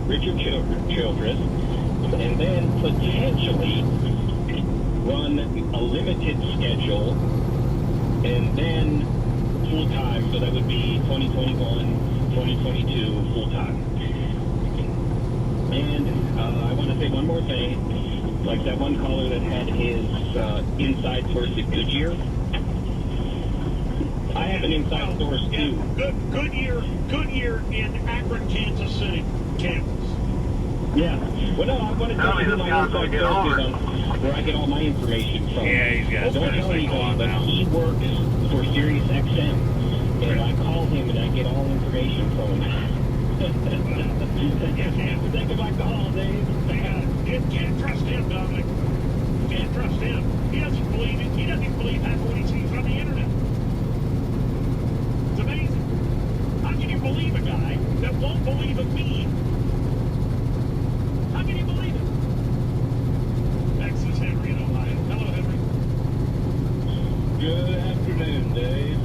S5: Richard Childress, and then potentially run a limited schedule, and then full-time, so that would be 2021, 2022 full-time. And I want to say one more thing, like that one caller that had his inside source at Goodyear. I have an inside source too.
S2: Goodyear in Akron, Kansas City, Kansas.
S5: Yeah. Well, no, I want to tell you who my inside source is on, where I get all my information from.
S1: Yeah, he's got
S5: Well, don't tell anybody, but he works for Sirius XM, and I call him and I get all information from him. Think of my call, Dave.
S2: Can't trust him, Dominic. Can't trust him. He doesn't believe it. He doesn't even believe half what he sees on the internet. It's amazing. How can you believe a guy that won't believe a meme? How can you believe it? Next is Henry in Ohio. Hello, Henry.
S16: Good afternoon, Dave.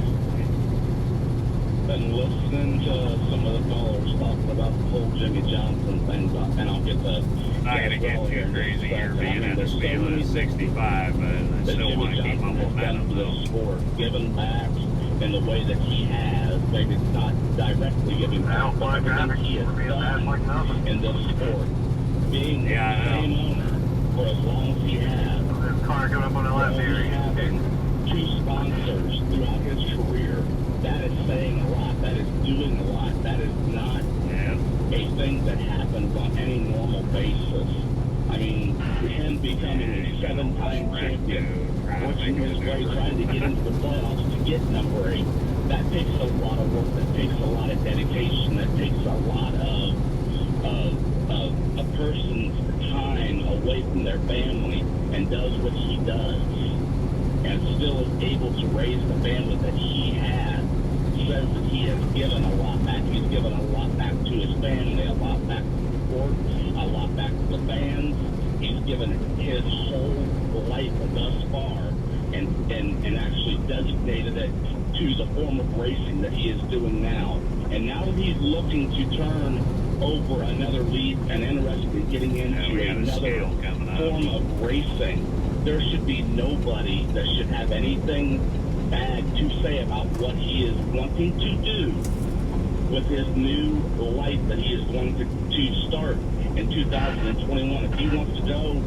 S3: been listening to some of the callers talking about the whole Jimmy Johnson thing, and I'll get the.
S1: Not going to get too crazy here being at the speed limit 65, but I still want to keep my momentum though.
S3: Sport, giving back in the way that he has, maybe it's not directly giving back, but everything he has done in this sport, being the same owner for as long as he has,
S15: Car coming up on the left here.
S3: having 2 sponsors throughout his career, that is saying a lot, that is doing a lot, that is not a thing that happens on any normal basis. I mean, him becoming a 7-time champion, working his way, trying to get into the playoffs to get number 8, that takes a lot of work, that takes a lot of dedication, that takes a lot of a person's time away from their family, and does what he does, and still is able to raise the family that he has, says that he has given a lot back. He's given a lot back to his family, a lot back to the sport, a lot back to the fans. He's given his whole life thus far, and actually designated it to the form of racing that he is doing now. And now that he's looking to turn over another leaf and interested in getting into another form of racing, there should be nobody that should have anything bad to say about what he is wanting to do with his new life that he is going to start in 2021. If he wants to go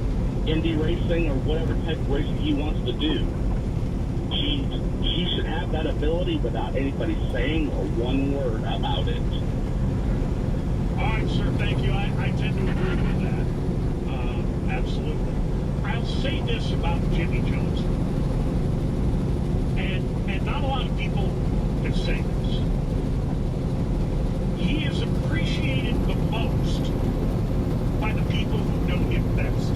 S3: Indy racing or whatever type of racing he wants to do, he should have that ability without anybody saying one word about it.
S2: All right, sir, thank you. I tend to agree with that. Absolutely. I'll say this about Jimmy Johnson, and not a lot of people can say this. He is appreciated the most by the people who know him best.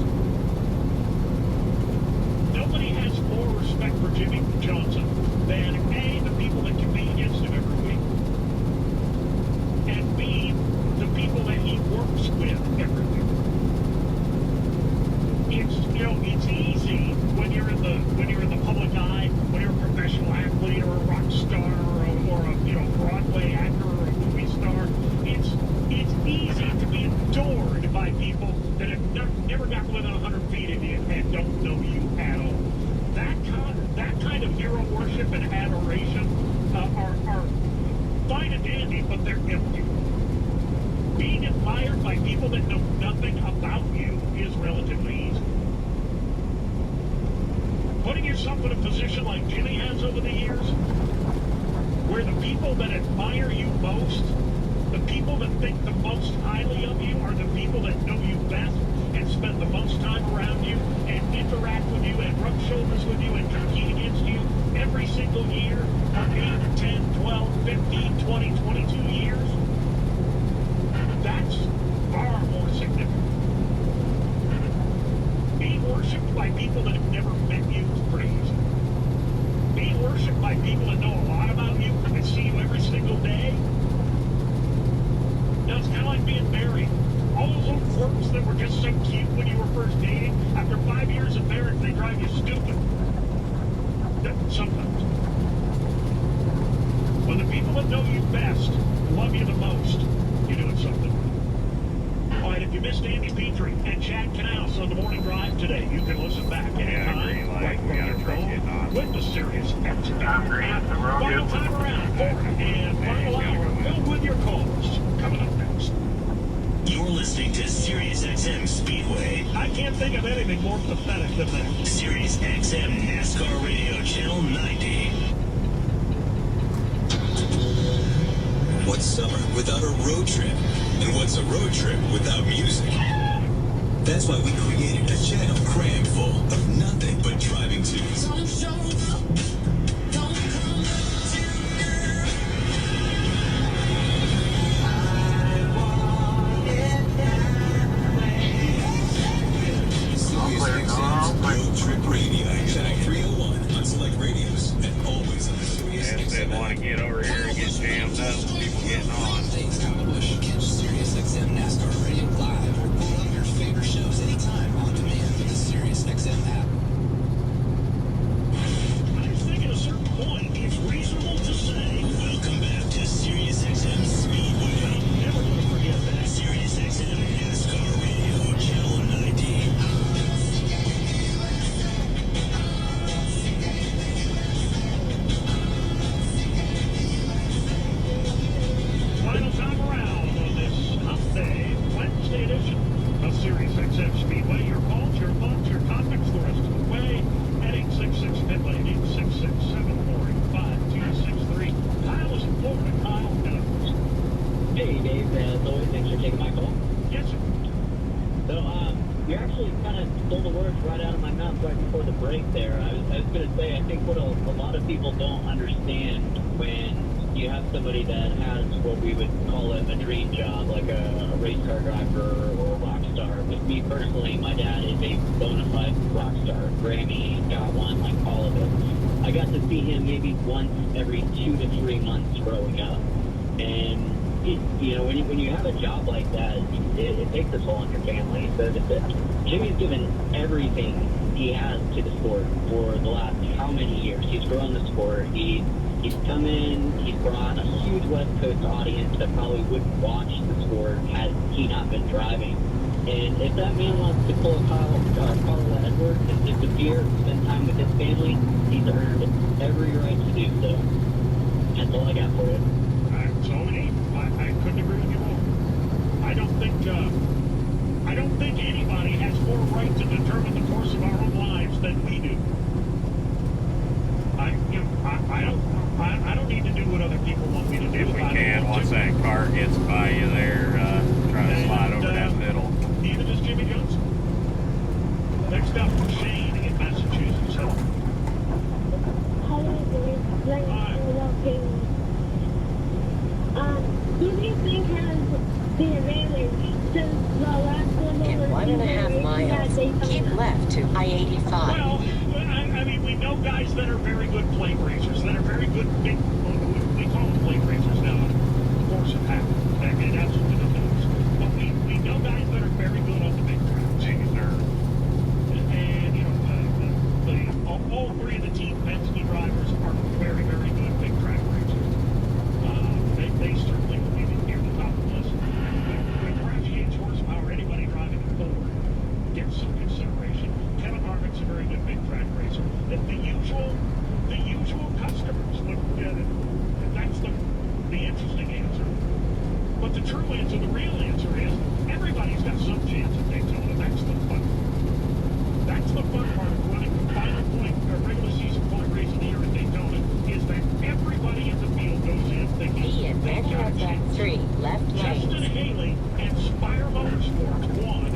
S2: Nobody has more respect for Jimmy Johnson than A, the people that compete against him every week, and B, the people that he works with every week. It's easy when you're in the public eye, when you're a professional athlete or a rock star or a Broadway actor or a movie star. It's easy to be adored by people that have never got within 100 feet of you and don't know you at all. That kind of hero worship and adoration are fine and dandy, but they're empty. Being admired by people that know nothing about you is relatively easy. Putting yourself in a position like Jimmy has over the years, where the people that admire you most, the people that think the most highly of you, are the people that know you best and spend the most time around you and interact with you and rub shoulders with you and compete against you every single year for 8, 10, 12, 15, 20, 22 years. That's far more significant. Being worshipped by people that have never met you is pretty easy. Being worshipped by people that know a lot about you and see you every single day. Now, it's kind of like being married. All those little quirks that were just so cute when you were first dating, after 5 years of marriage, they drive you stupid. Sometimes. When the people that know you best love you the most, you're doing something. All right, if you missed Andy Petrie and Chad Knaus on the morning drive today, you can listen back anytime, right from your phone, with the Sirius XM app. Final time around, fourth and final hour, filled with your calls. Coming up next.
S6: You're listening to Sirius XM Speedway.
S2: I can't think of anything more pathetic than that.
S6: Sirius XM NASCAR Radio Channel 90. What's summer without a road trip? And what's a road trip without music? That's why we created a channel crammed full of nothing but driving tunes. Road Trip Radio, Channel 301 on select radios, and always on the Sirius
S1: If they want to get over here and get jammed up, people getting on.
S6: Catch Sirius XM NASCAR Radio live or pull up your favorite shows anytime on demand with the Sirius XM app.
S2: I think at a certain point, it's reasonable to say,
S6: welcome back to Sirius
S5: stole the words right out of my mouth right before the break there. I was going to say, I think what a lot of people don't understand when you have somebody that has what we would call a dream job, like a race car driver or a rock star. With me personally, my dad is a bona fide rock star. Grammy, got one, like all of it. I got to see him maybe once every 2 to 3 months growing up. And, you know, when you have a job like that, it takes a toll on your family. So Jimmy's given everything he has to the sport for the last how many years. He's grown the sport. He's come in, he's brought a huge West Coast audience that probably wouldn't watch the sport had he not been driving. And if that man wants to pull a Carla Edwards and disappear and spend time with his family, he's earned every right to do so. That's all I got for you.
S2: That's all we need. I couldn't agree with you more. I don't think anybody has more right to determine the course of our own lives than we do. I don't need to do what other people want me to do.
S1: If we can, once that car gets by you there, try to slide over that middle.
S2: Neither does Jimmy Johnson. Next up, Shane in Massachusetts. Hello.
S12: Do you think has the advantage since the last one?
S7: In 1.5 miles, keep left to I-85.
S2: Well, I mean, we know guys that are very good plate racers, that are very good big, we call them plate racers now, of course it happens. It absolutely does. But we know guys that are very good on the big tracks. And, you know, all three of the team Penske drivers are very, very good big track racers. They certainly will be near the top of the list. With Crash Yates horsepower, anybody driving a Ford gets some consideration. Kevin Harvick's a very good big track racer. The usual customers look good. That's the interesting answer. But the true answer, the real answer is everybody's got some chance at Daytona. That's the fun. That's the fun part of running the final point, or regular season point racing here at Daytona, is that everybody in the field goes in thinking
S7: Be in
S2: they've got a chance.
S7: 3 left
S2: Justin
S7: lanes.
S2: Haley and Spire Motorsports won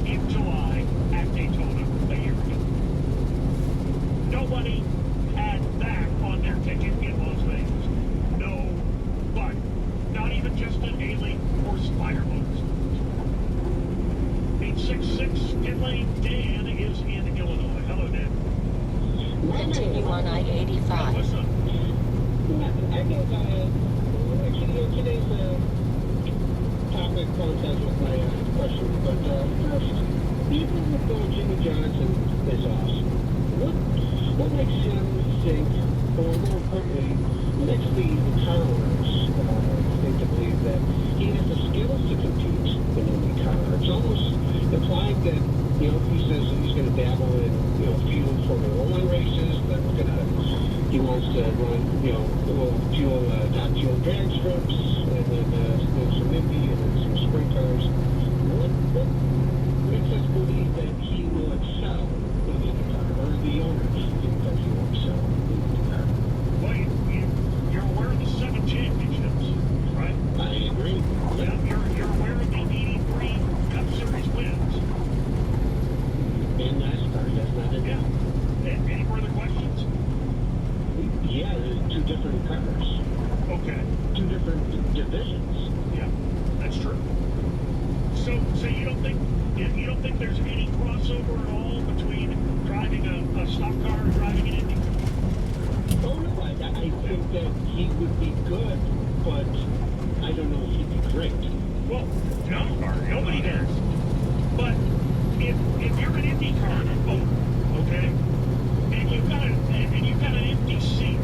S2: in July at Daytona a year ago. Nobody had that on their ticket in Las Vegas. Nobody. Not even Justin Haley or Spire Motorsports. 866 Skid Lane Dan is in Illinois. Hello, Dan.
S7: Continue on I-85.
S2: What's up?
S3: I think today's topic coincides with my question, but first, even though Jimmy Johnson is awesome, what makes him think, or more importantly, makes the car owners think to believe that he has the skills to compete in any car? It's almost implied that, you know, he says he's going to dabble in, you know, a few Formula 1 races, that he wants to run, you know, top fuel drag strips, and then some Indy, and then some sprint cars. What makes us believe that he will excel in the car, or the owners think that he will excel in the car?
S2: Well, you're aware of the 7 championships, right?
S3: I agree.
S2: Yeah, you're aware of the 83 Cup Series wins.
S3: In NASCAR, yes, not in
S2: Yeah. Any further questions?
S3: Yeah, there's 2 different cars.
S2: Okay.
S3: 2 different divisions.
S2: Yeah, that's true. So you don't think there's any crossover at all between driving a stock car and driving an Indy car?
S3: Oh no, I think that he would be good, but I don't know if he'd be great.
S2: Well, no, nobody does. But if you're an Indy car owner, okay, and you've got an empty seat,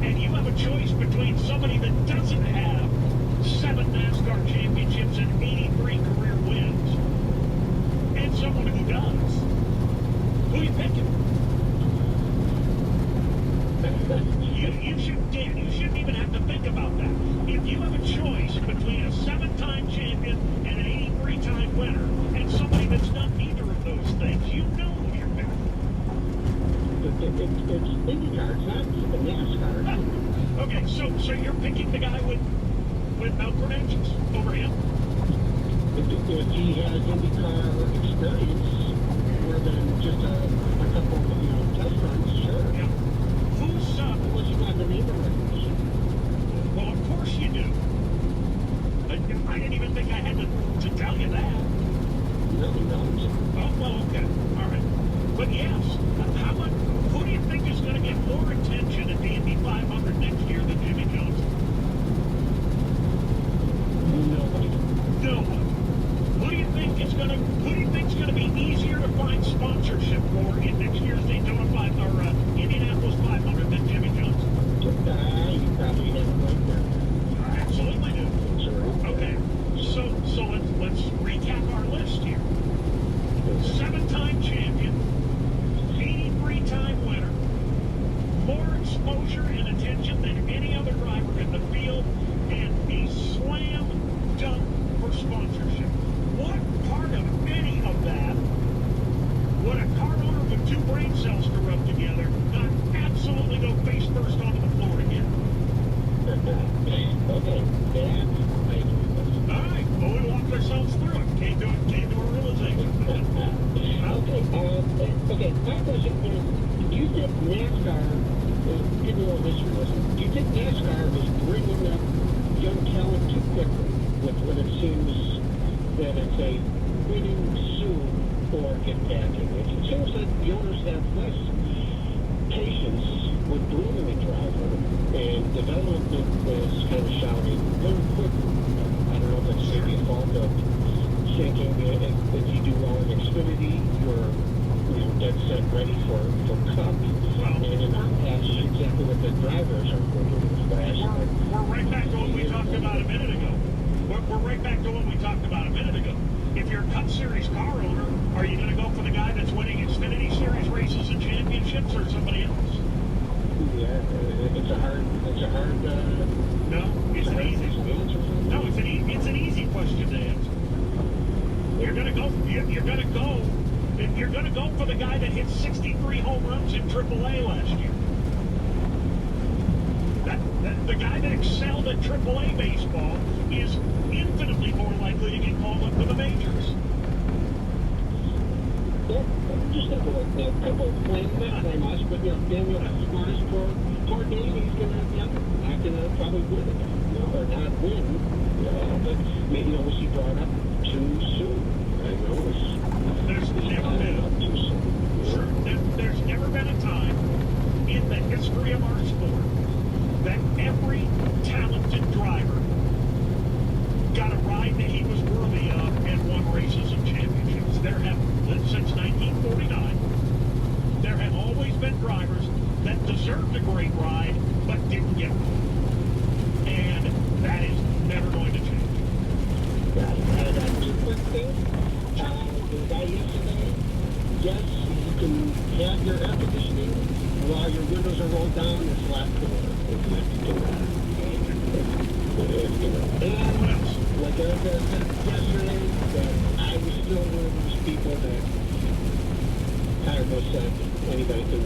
S2: and you have a choice between somebody that doesn't have 7 NASCAR championships and 83 career wins, and someone who does, who are you picking? You shouldn't even have to think about that. If you have a choice between a 7-time champion and an 83-time winner, and somebody that's done neither of those things, you know who you're picking.
S3: It's IndyCar, it's not NASCAR.
S2: Okay, so you're picking the guy with no credentials over him?
S3: If he has IndyCar experience,
S2: When a car owner with two brain cells to rub together, got absolutely go face first onto the floor again.
S3: Okay, yeah.
S2: All right, well, we walked ourselves through it. Came to a realization.
S3: Okay, my question is, do you think NASCAR, people know this do you think NASCAR is bringing up young talent too quickly with what it seems that it's a winning soon or get back in? It seems like the owners have less patience with grooming a driver, and development is kind of shouting very quickly. I don't know if it's maybe a fault of thinking if you do well in Xfinity, you're dead set ready for Cup. And in the past, exactly what the drivers are thinking is fast.
S2: We're right back to what we talked about a minute ago. We're right back to what we talked about a minute ago. If you're a Cup Series car owner, are you going to go for the guy that's winning Xfinity Series races and championships, or somebody else?
S3: Yeah, it's a hard.
S2: No, it's an easy answer. No, it's an easy question to answer. You're going to go for the guy that hit 63 home runs in AAA last year. The guy that excelled at AAA baseball is infinitely more likely to get called up to the majors.
S3: Just a couple of plans that I must, but Daniel Suarez for Davey, he's not gonna probably win it, or not win, but maybe was he brought up too soon?
S2: There's never been a time in the history of our sport that every talented driver got a ride that he was worthy of and won races and championships. Since 1949, there have always been drivers that deserved a great ride but didn't get one. And that is never going to change.
S3: Two quick things. The guy yesterday, yes, you can have your air conditioning while your windows are rolled down. It's lap cooler. And like Erica said yesterday, that I was still one of those people that kind of said anybody can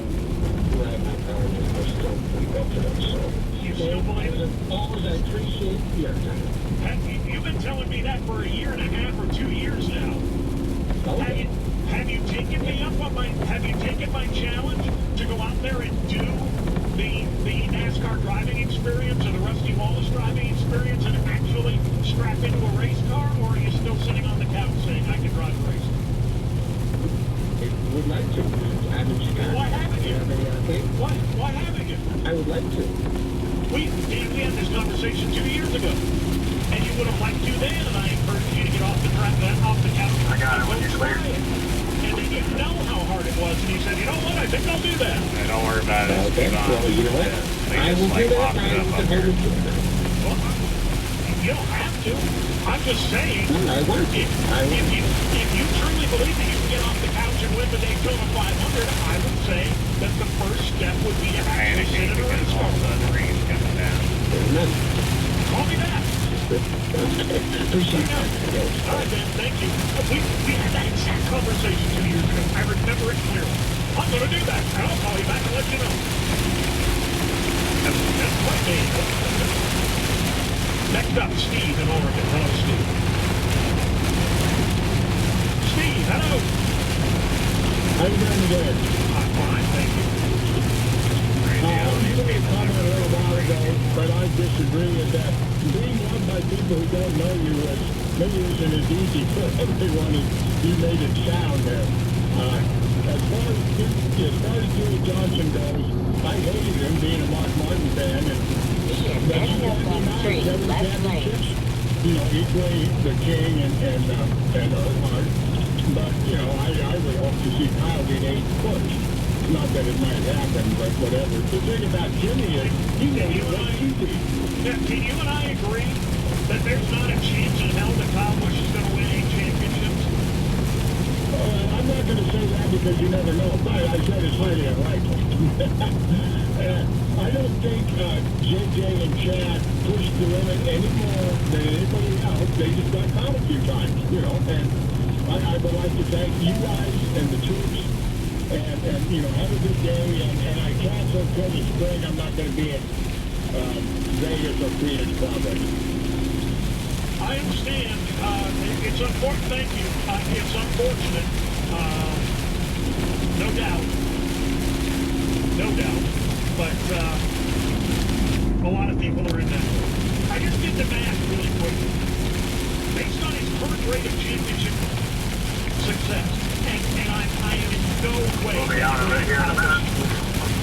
S3: ride my car and they're still pretty good for them. So
S2: you still believe it?
S3: Always I appreciate your time.
S2: You've been telling me that for a year and a half or 2 years now.
S3: Okay.
S2: Have you taken me up on have you taken my challenge to go out there and do the NASCAR driving experience or the Rusty Wallace driving experience and actually strap into a race car, or are you still sitting on the couch saying I can drive a race car?
S3: Would like to.
S2: Why haven't you? Why haven't you?
S3: I would like to.
S2: We had this conversation 2 years ago, and you would have liked to then, and I encouraged you to get off the couch.
S1: I got it when you cleared.
S2: And then you know how hard it was, and you said, you know what, I think I'll do that.
S1: Hey, don't worry about it.
S3: Okay, well, you know what? I will do that.
S2: Well, you don't have to. I'm just saying,
S3: I want to.
S2: If you truly believe that you can get off the couch and win the Daytona 500, I would say that the first step would be to actually sit in a race car.
S1: The rain's coming down.
S2: Call me back.
S3: Appreciate that.
S2: All right, man. Thank you. We had that exact conversation 2 years ago. I remember it clearly. I'm going to do that, and I'll call you back and let you know. That's right, man. Next up, Steve in Oregon. Hello, Steve. Steve, hello.
S4: How you doing today?
S2: I'm fine, thank you.
S4: You made a comment a little while ago, but I disagree with that. Being loved by people who don't know you maybe isn't as easy for everyone as you made it sound there. As far as Julie Johnson goes, I hated him being a Mark Martin fan, and equally the King and Earnhardt. But I would hope to see Kyle get 8 first. Not that it might happen, but whatever. The thing about Jimmy is, he knows what he did.
S2: Can you and I agree that there's not a chance in hell that Kyle Busch is going to win 8 championships?
S4: I'm not going to say that because you never know, but I said it's highly unlikely. I don't think JJ and Chad pushed the limit any more than anybody else. They just got caught a few times, and I would like to thank you guys and the troops and you know, have a good day. And I canceled till the spring. I'm not going to be in Vegas or Phoenix probably.
S2: I understand. It's unfortunate. Thank you. It's unfortunate. No doubt. No doubt. But a lot of people are in that. I just did the math really quick. Based on his current rate of championship success, and I am in no way.
S1: We'll be out of it here in a minute.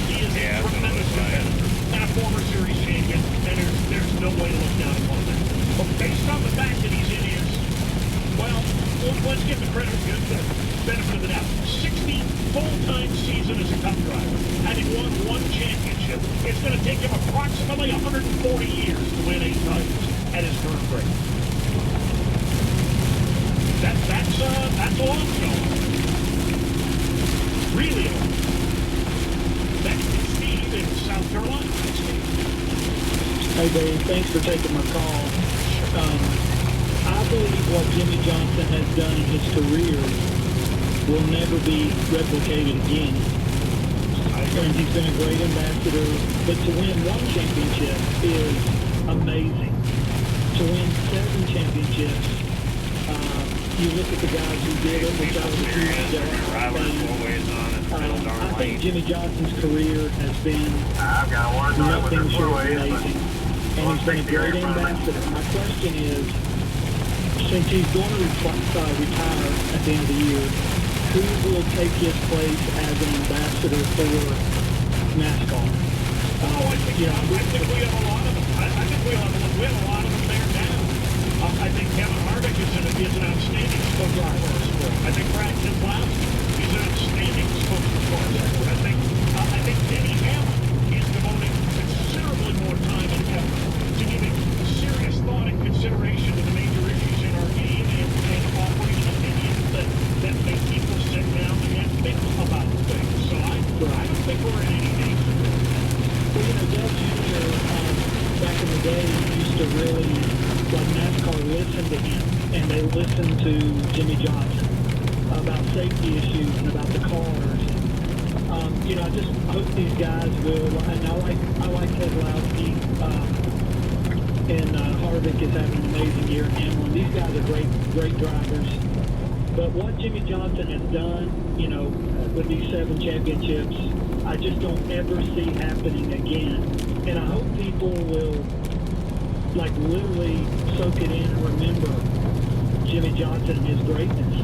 S2: He is a tremendous competitor and a former series champion, and there's no way to look down upon that. But based on the fact that he's in his, well, let's give the credit the benefit of the doubt. 60 full-time season as a Cup driver, having won one championship, it's going to take him approximately 140 years to win 8 titles at his current rate. That's a long shot. Really long. Next is Steve in South Carolina. Steve.
S16: Hey Dave, thanks for taking my call. I believe what Jimmy Johnson has done in his career will never be replicated again. And he's been a great ambassador, but to win one championship is amazing. To win 7 championships, you look at the guys who did it, which I was a huge fan. I think Jimmy Johnson's career has been nothing short of amazing. And he's been a great ambassador. My question is, since he's going to retire at the end of the year, who will take his place as an ambassador for NASCAR?
S2: I think we have a lot of them. I think we have a lot of them there now. I think Kevin Harvick is an outstanding spokesman for our sport. I think Brad Keselowski is an outstanding spokesman for our sport. I think Denny Hamlin is devoting considerably more time and effort to giving serious thought and consideration to the major issues in our game and offering opinions that make people sit down and think about things. So I don't think we're in any danger.
S16: Well, you know, Dale Jr., back in the day, used to really, like NASCAR, listen to him, and they listened to Jimmy Johnson about safety issues and about the cars. You know, I just hope these guys will, and I like Keselowski, and Harvick is having an amazing year in Hamlin. These guys are great drivers. But what Jimmy Johnson has done, you know, with these 7 championships, I just don't ever see happening again. And I hope people will, like, literally soak it in and remember Jimmy Johnson and his greatness,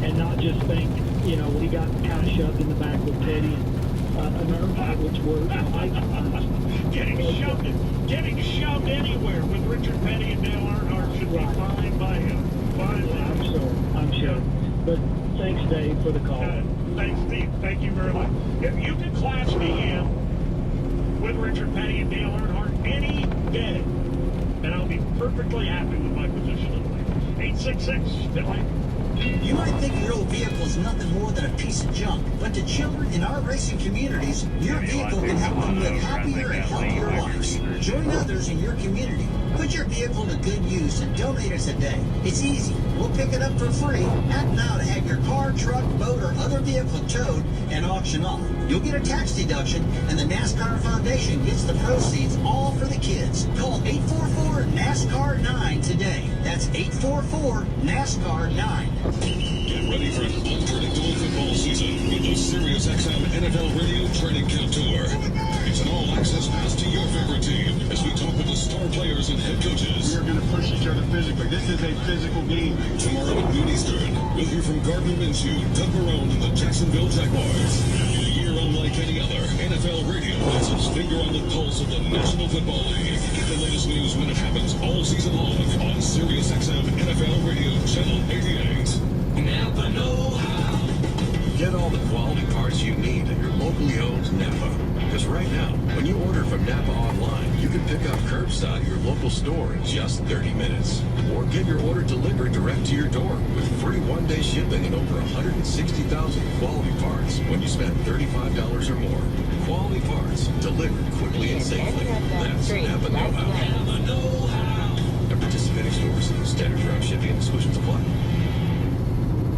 S16: and not just think, you know, he got kind of shoved in the back with Petty and Earnhardt, which were icons.
S2: Getting shoved anywhere with Richard Petty and Dale Earnhardt should be fine by him.
S16: I'm sure. But thanks, Dave, for the call.
S2: Thanks, Steve. Thank you very much. If you can class me in with Richard Petty and Dale Earnhardt any day, and I'll be perfectly happy with my position in life. 866, Billy.
S17: You might think your old vehicle is nothing more than a piece of junk, but to children in our racing communities, your vehicle can help them live happier and healthier lives. Join others in your community. Put your vehicle to good use and donate it today. It's easy. We'll pick it up for free. Act now to have your car, truck, boat, or other vehicle towed and auctioned off. You'll get a tax deduction, and the NASCAR Foundation gets the proceeds all for the kids. Call 844-NASCAR-9 today. That's 844-NASCAR-9.
S6: Get ready for an unpredictable football season with the SiriusXM NFL Radio Training Camp Tour. It's an all-access pass to your favorite team as we talk with the star players and head coaches.
S4: We're going to push each other physically. This is a physical game.
S6: Tomorrow at noon Eastern, we'll hear from Gardner Minshew, Doug Marrone, and the Jacksonville Jaguars. In a year unlike any other, NFL Radio has its finger on the pulse of the National Football League. Get the latest news when it happens all season long on SiriusXM NFL Radio Channel 88.
S11: Napa know-how.
S18: Get all the quality parts you need at your locally owned Napa. Because right now, when you order from Napa online, you can pick up curbside at your local store in just 30 minutes. Or get your order delivered direct to your door with free one-day shipping and over 160,000 quality parts when you spend $35 or more. Quality parts delivered quickly and safely. That's Napa know-how.
S11: Napa know-how.
S18: At participating stores, standard ground shipping and exclusions apply.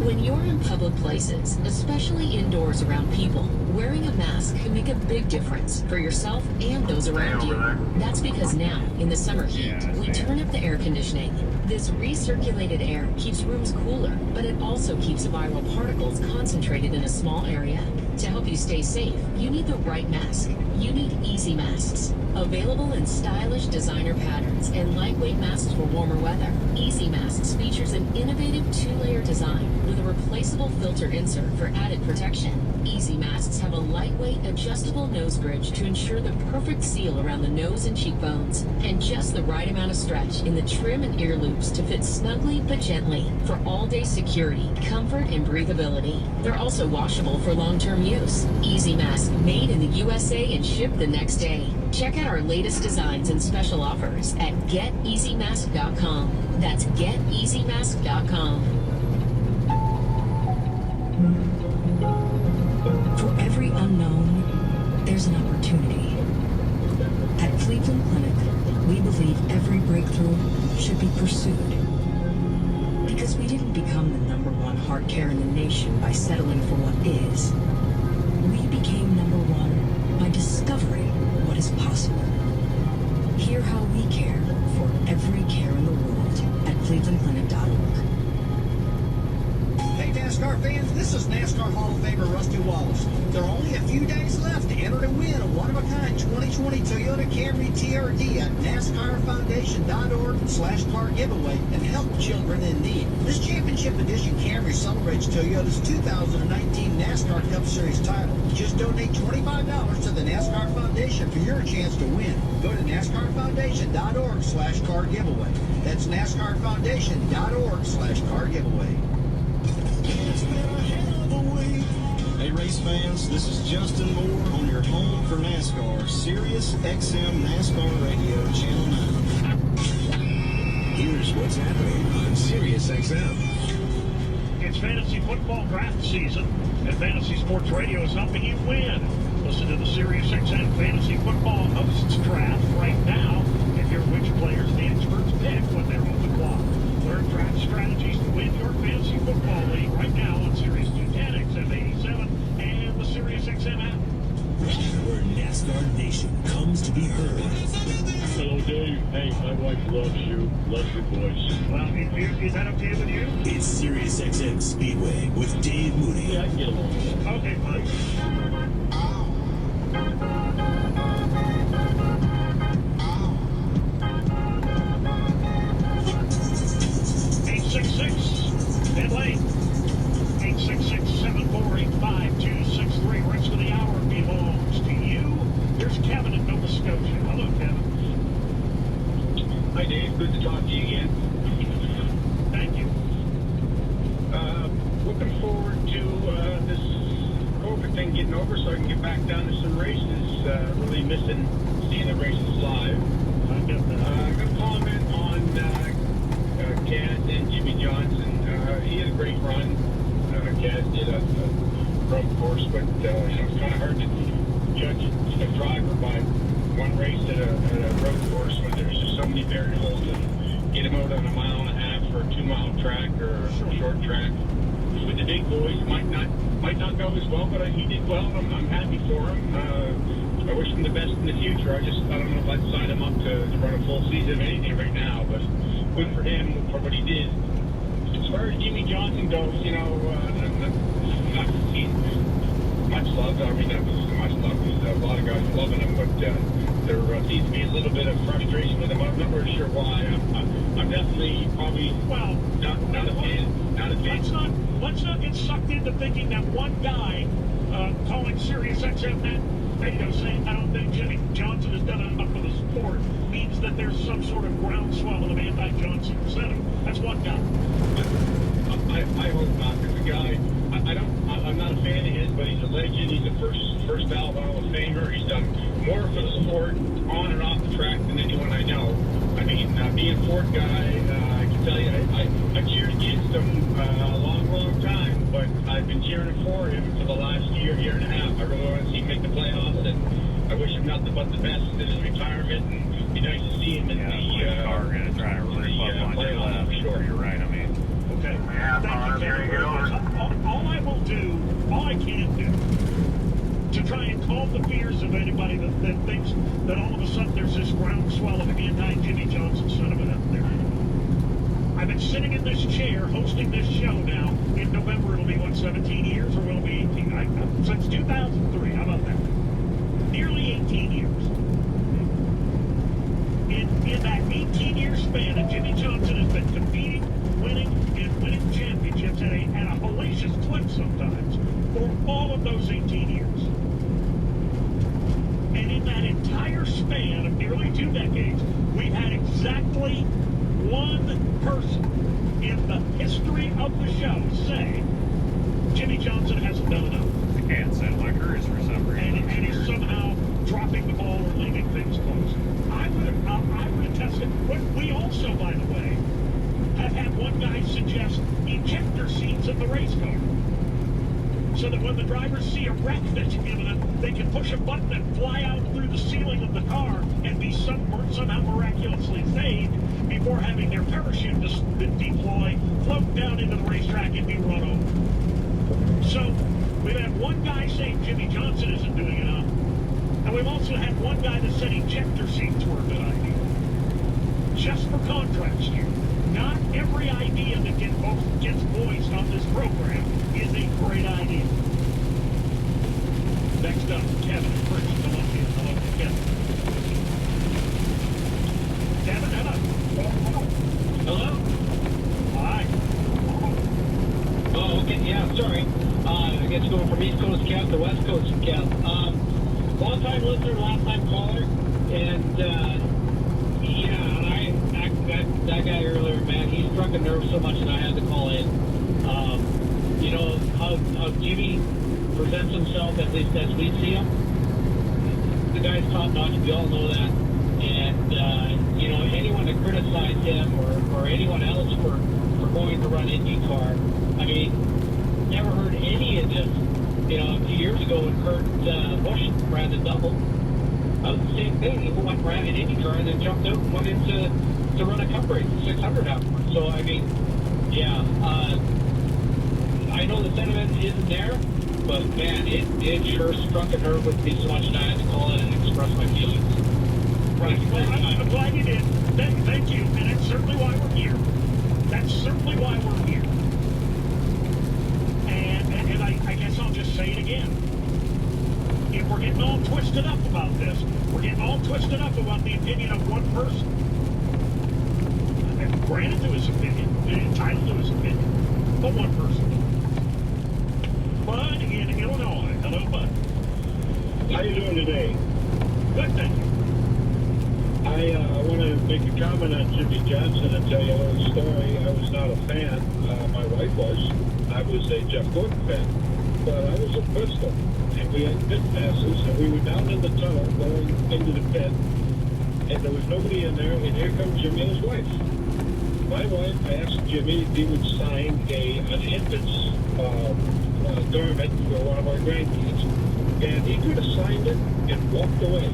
S19: When you're in public places, especially indoors, outdoors around people, wearing a mask can make a big difference for yourself and those around you. That's because now, in the summer heat, we turn up the air conditioning. This recirculated air keeps rooms cooler, but it also keeps viral particles concentrated in a small area. To help you stay safe, you need the right mask. You need Easy Masks. Available in stylish designer patterns and lightweight masks for warmer weather, Easy Masks features an innovative two-layer design with a replaceable filter insert for added protection. Easy Masks have a lightweight, adjustable nose bridge to ensure the perfect seal around the nose and cheekbones, and just the right amount of stretch in the trim and ear loops to fit snugly but gently for all-day security, comfort, and breathability. They're also washable for long-term use. Easy Mask, made in the USA and shipped the next day. Check out our latest designs and special offers at GetEasyMask.com. That's GetEasyMask.com. For every unknown, there's an opportunity. At Cleveland Clinic, we believe every breakthrough should be pursued. Because we didn't become the #1 heart care in the nation by settling for what is. We became #1 by discovering what is possible. Hear how we care for every care in the world at clevelandclinic.org.
S17: Hey NASCAR fans, this is NASCAR Hall of Famer Rusty Wallace. There are only a few days left to enter to win a one-of-a-kind 2020 Toyota Camry TRD at NASCARFoundation.org/car giveaway and help children in need. This championship edition Camry celebrates Toyota's 2019 NASCAR Cup Series title. Just donate $25 to the NASCAR Foundation for your chance to win. Go to NASCARFoundation.org/car giveaway. That's NASCARFoundation.org/car giveaway.
S20: Hey race fans, this is Justin Moore on your home for NASCAR, Sirius XM NASCAR Radio, Channel 9.
S6: Here's what's happening on Sirius XM.
S2: It's fantasy football draft season, and Fantasy Sports Radio is helping you win. Listen to the Sirius XM Fantasy Football Hosts Draft right now and hear which players the experts pick when they're on the clock. Learn draft strategies to win your fantasy football league right now on Sirius 210, XM87, and the Sirius XM app.
S6: Where NASCAR Nation comes to be heard.
S4: Hello, Dave. Hey, my wife loves you. Loves your voice.
S2: Well, is that okay with you?
S6: It's Sirius XM Speedway with Dave Mooney.
S4: Yeah, I can get along with that.
S2: Okay, fine. 866 Ed Lane. 866-748-5263. Rest of the hour belongs to you. There's Kevin in Nova Scotia. Hello, Kevin.
S3: Hi, Dave. Good to talk to you again.
S2: Thank you.
S3: Looking forward to this COVID thing getting over so I can get back down to some races. Really missing seeing the races live.
S2: I get that.
S3: I'm going to comment on Kaz and Jimmy Johnson. He had a great run. Kaz did a road course, but it's kind of hard to judge a driver by one race at a road course when there's just so many variables, and get him out on a 1.5 mile or 2 mile track or a short track. With the big boys, might not go as well, but he did well. I'm happy for him. I wish him the best in the future. I don't know if I'd sign him up to run a full season of anything right now, but good for him for what he did. As far as Jimmy Johnson goes, he's much loved. I mean, not much love. There's a lot of guys loving him, but there seems to be a little bit of frustration with him. I'm not really sure why. I'm definitely probably not a fan.
S2: Let's not get sucked into thinking that one guy calling Sirius XM radio saying I don't think Jimmy Johnson has done enough for the sport means that there's some sort of groundswell of anti-Johnson sentiment. That's one guy.
S3: I hope not. Because the guy, I'm not a fan of his, but he's a legend. He's a first ballot Hall of Famer. He's done more for the sport on and off the track than anyone I know. I mean, being a Ford guy, I can tell you, I cheered against him a long time, but I've been cheering for him for the last year and a half. I really want to see him make the playoffs, and I wish him nothing but the best in his retirement, and it'd be nice to see him in the playoffs for sure.
S2: You're right. I mean, okay. Thank you, Kevin. All I can can do to try and calm the fears of anybody that thinks that all of a sudden there's this groundswell of anti-Jimmy Johnson sentiment out there. I've been sitting in this chair hosting this show now. In November, it'll be, 17 years, or will it be 18? Since 2003. How about that? Nearly 18 years. In that 18-year span, and Jimmy Johnson has been competing, winning championships at a hellacious clip sometimes for all of those 18 years. And in that entire span of nearly 2 decades, we've had exactly one person in the history of the show say Jimmy Johnson hasn't done enough.
S1: The cat said liquor is for some reason.
S2: And is somehow dropping the ball or leaving things close. I would attest it. We also, by the way, have had one guy suggest ejector seats in the race car, so that when the drivers see a wreck that's imminent, they can push a button and fly out through the ceiling of the car and be somehow miraculously saved before having their parachute deploy, float down into the racetrack and be run over. So we've had one guy saying Jimmy Johnson isn't doing enough, and we've also had one guy that said ejector seats were a good idea. Just for contrast here, not every idea that gets voiced on this program is a great idea. Next up, Kevin in Princeton, Columbia. Hello, Kevin. Kevin, hello.
S3: Hello?
S2: Hi.
S3: Oh, okay, yeah, sorry. I guess going from East Coast Kev to West Coast Kev. Long-time listener, long-time caller, and, that guy earlier, man, he struck a nerve so much that I had to call in. You know, how Jimmy presents himself, at least as we see him. The guy's top-notch, we all know that. And, you know, anyone that criticized him or anyone else for going to run IndyCar, I mean, never heard any of this. You know, a few years ago when Kurt Busch ran the double, the same thing. He went and ran an IndyCar and then jumped out and went into to run a cup race, 600 afterwards. So, I mean, yeah, I know the sentiment isn't there, but, man, it sure struck a nerve with me so much that I had to call in and express my feelings.
S2: Right. Well, I'm glad you did. Thank you. And that's certainly why we're here. That's certainly why we're here. And I guess I'll just say it again. If we're getting all twisted up about this, we're getting all twisted up about the opinion of one person. And granted to his opinion, entitled to his opinion, but one person. Bud in Illinois. Hello, Bud.
S4: How you doing today?
S2: Good, thank you.
S4: I want to make a comment on Jimmy Johnson and tell you a little story. I was not a fan. My wife was. I was a Jeff Gordon fan. But I was at Bristol, and we had pit passes, and we were down in the tunnel going into the pit, and there was nobody in there, and here comes Jimmy and his wife. My wife asked Jimmy if he would sign an infant's garment for one of our grandkids. And he could have signed it and walked away.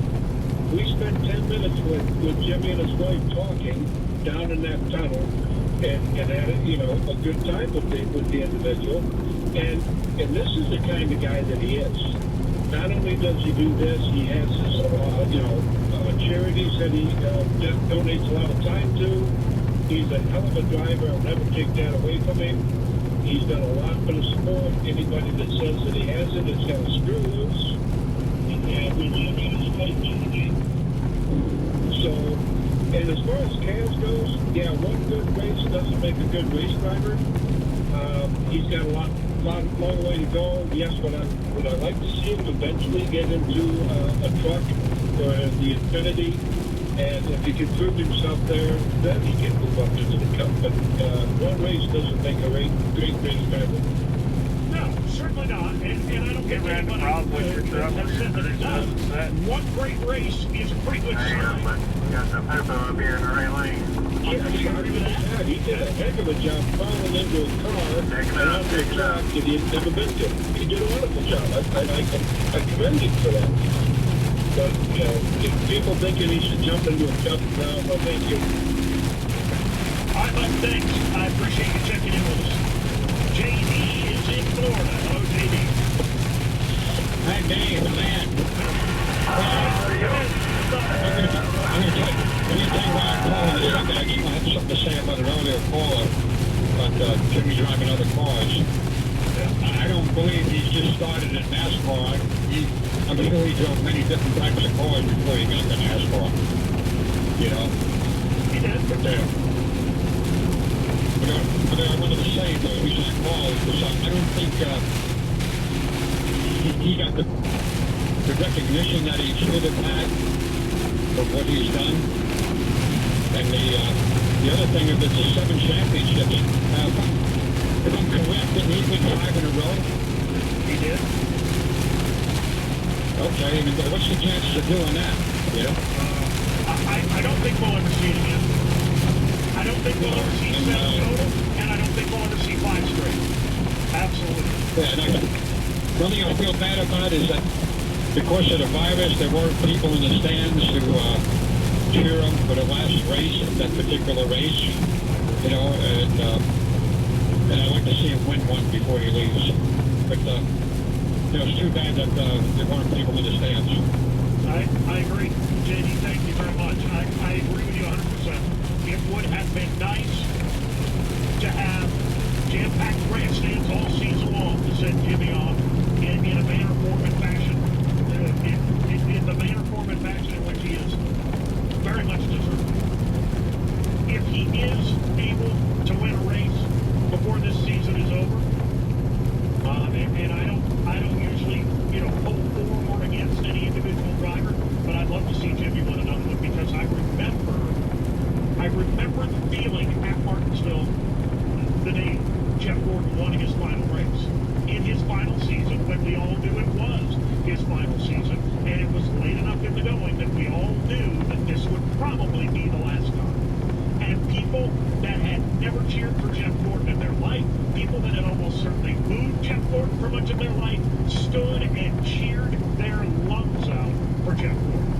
S4: We spent 10 minutes with Jimmy and his wife talking down in that tunnel and had a good time with the individual. And this is the kind of guy that he is. Not only does he do this, he has his, charities that he donates a lot of time to. He's a hell of a driver. I'll never take that away from him. He's done a lot for the sport. Anybody that says that he hasn't is got a screw loose. And we love his fight. So, and as far as Kaz goes, yeah, one good race doesn't make a good race driver. He's got a long way to go. Yes, would I like to see him eventually get into a truck or the Infinity, and if he can prove himself there, then he can move up into the Cup. But one race doesn't make a great race driver.
S2: No, certainly not. And I don't get anybody that said that it does. One great race is a pretty good sign.
S1: We got the Peppo up here in the right lane.
S4: Yeah, he did a heck of a job falling into a car and onto a track that he had never been to. He did a wonderful job. I commend him for that. But, if people thinking he should jump into a Cup, no, thank you.
S2: All right, Mike, thanks. I appreciate you checking in with us. JD is in Florida. Hello, JD.
S3: Hey, Dave, the man. I'm going to tell you why I'm calling in a second. I had something to say about an earlier caller about Jimmy driving other cars. I don't believe he's just started in NASCAR. I'm sure he drove many different types of cars before he got to NASCAR. You know? He did. But I wanted to say the reason I called was I don't think he got the recognition that he should have had for what he's done. And the other thing is that the 7 championships. If I'm correct, didn't he win 5 in a row? He did. Okay, I mean, what's the chances of doing that? You know? I don't think we'll ever see it again. I don't think we'll ever see 7 total, and I don't think we'll ever see 5 straight. Absolutely. Yeah, and the only thing I feel bad about is that because of the virus, there weren't people in the stands who cheer him for the last race, that particular race. You know, and I'd like to see him win one before he leaves. But, you know, it's too bad that there weren't people in the stands. I agree. JD, thank you very much. I agree with you 100%. It would have been nice to have jam-packed grandstands all season long to send Jimmy off in a manner, form, and fashion. In the manner, form, and fashion in which he is very much deserved. If he is able to win a race before this season is over, and I don't usually, you know, hold for or against any individual driver, but I'd love to see Jimmy win another one because I remember the feeling at Martinsville the day Jeff Gordon won his final race. In his final season, when we all knew it was his final season, and it was late enough in the going that we all knew that this would probably be the last time. And people that had never cheered for Jeff Gordon in their life, people that had almost certainly booed Jeff Gordon for much of their life, stood and cheered their lungs out for Jeff Gordon.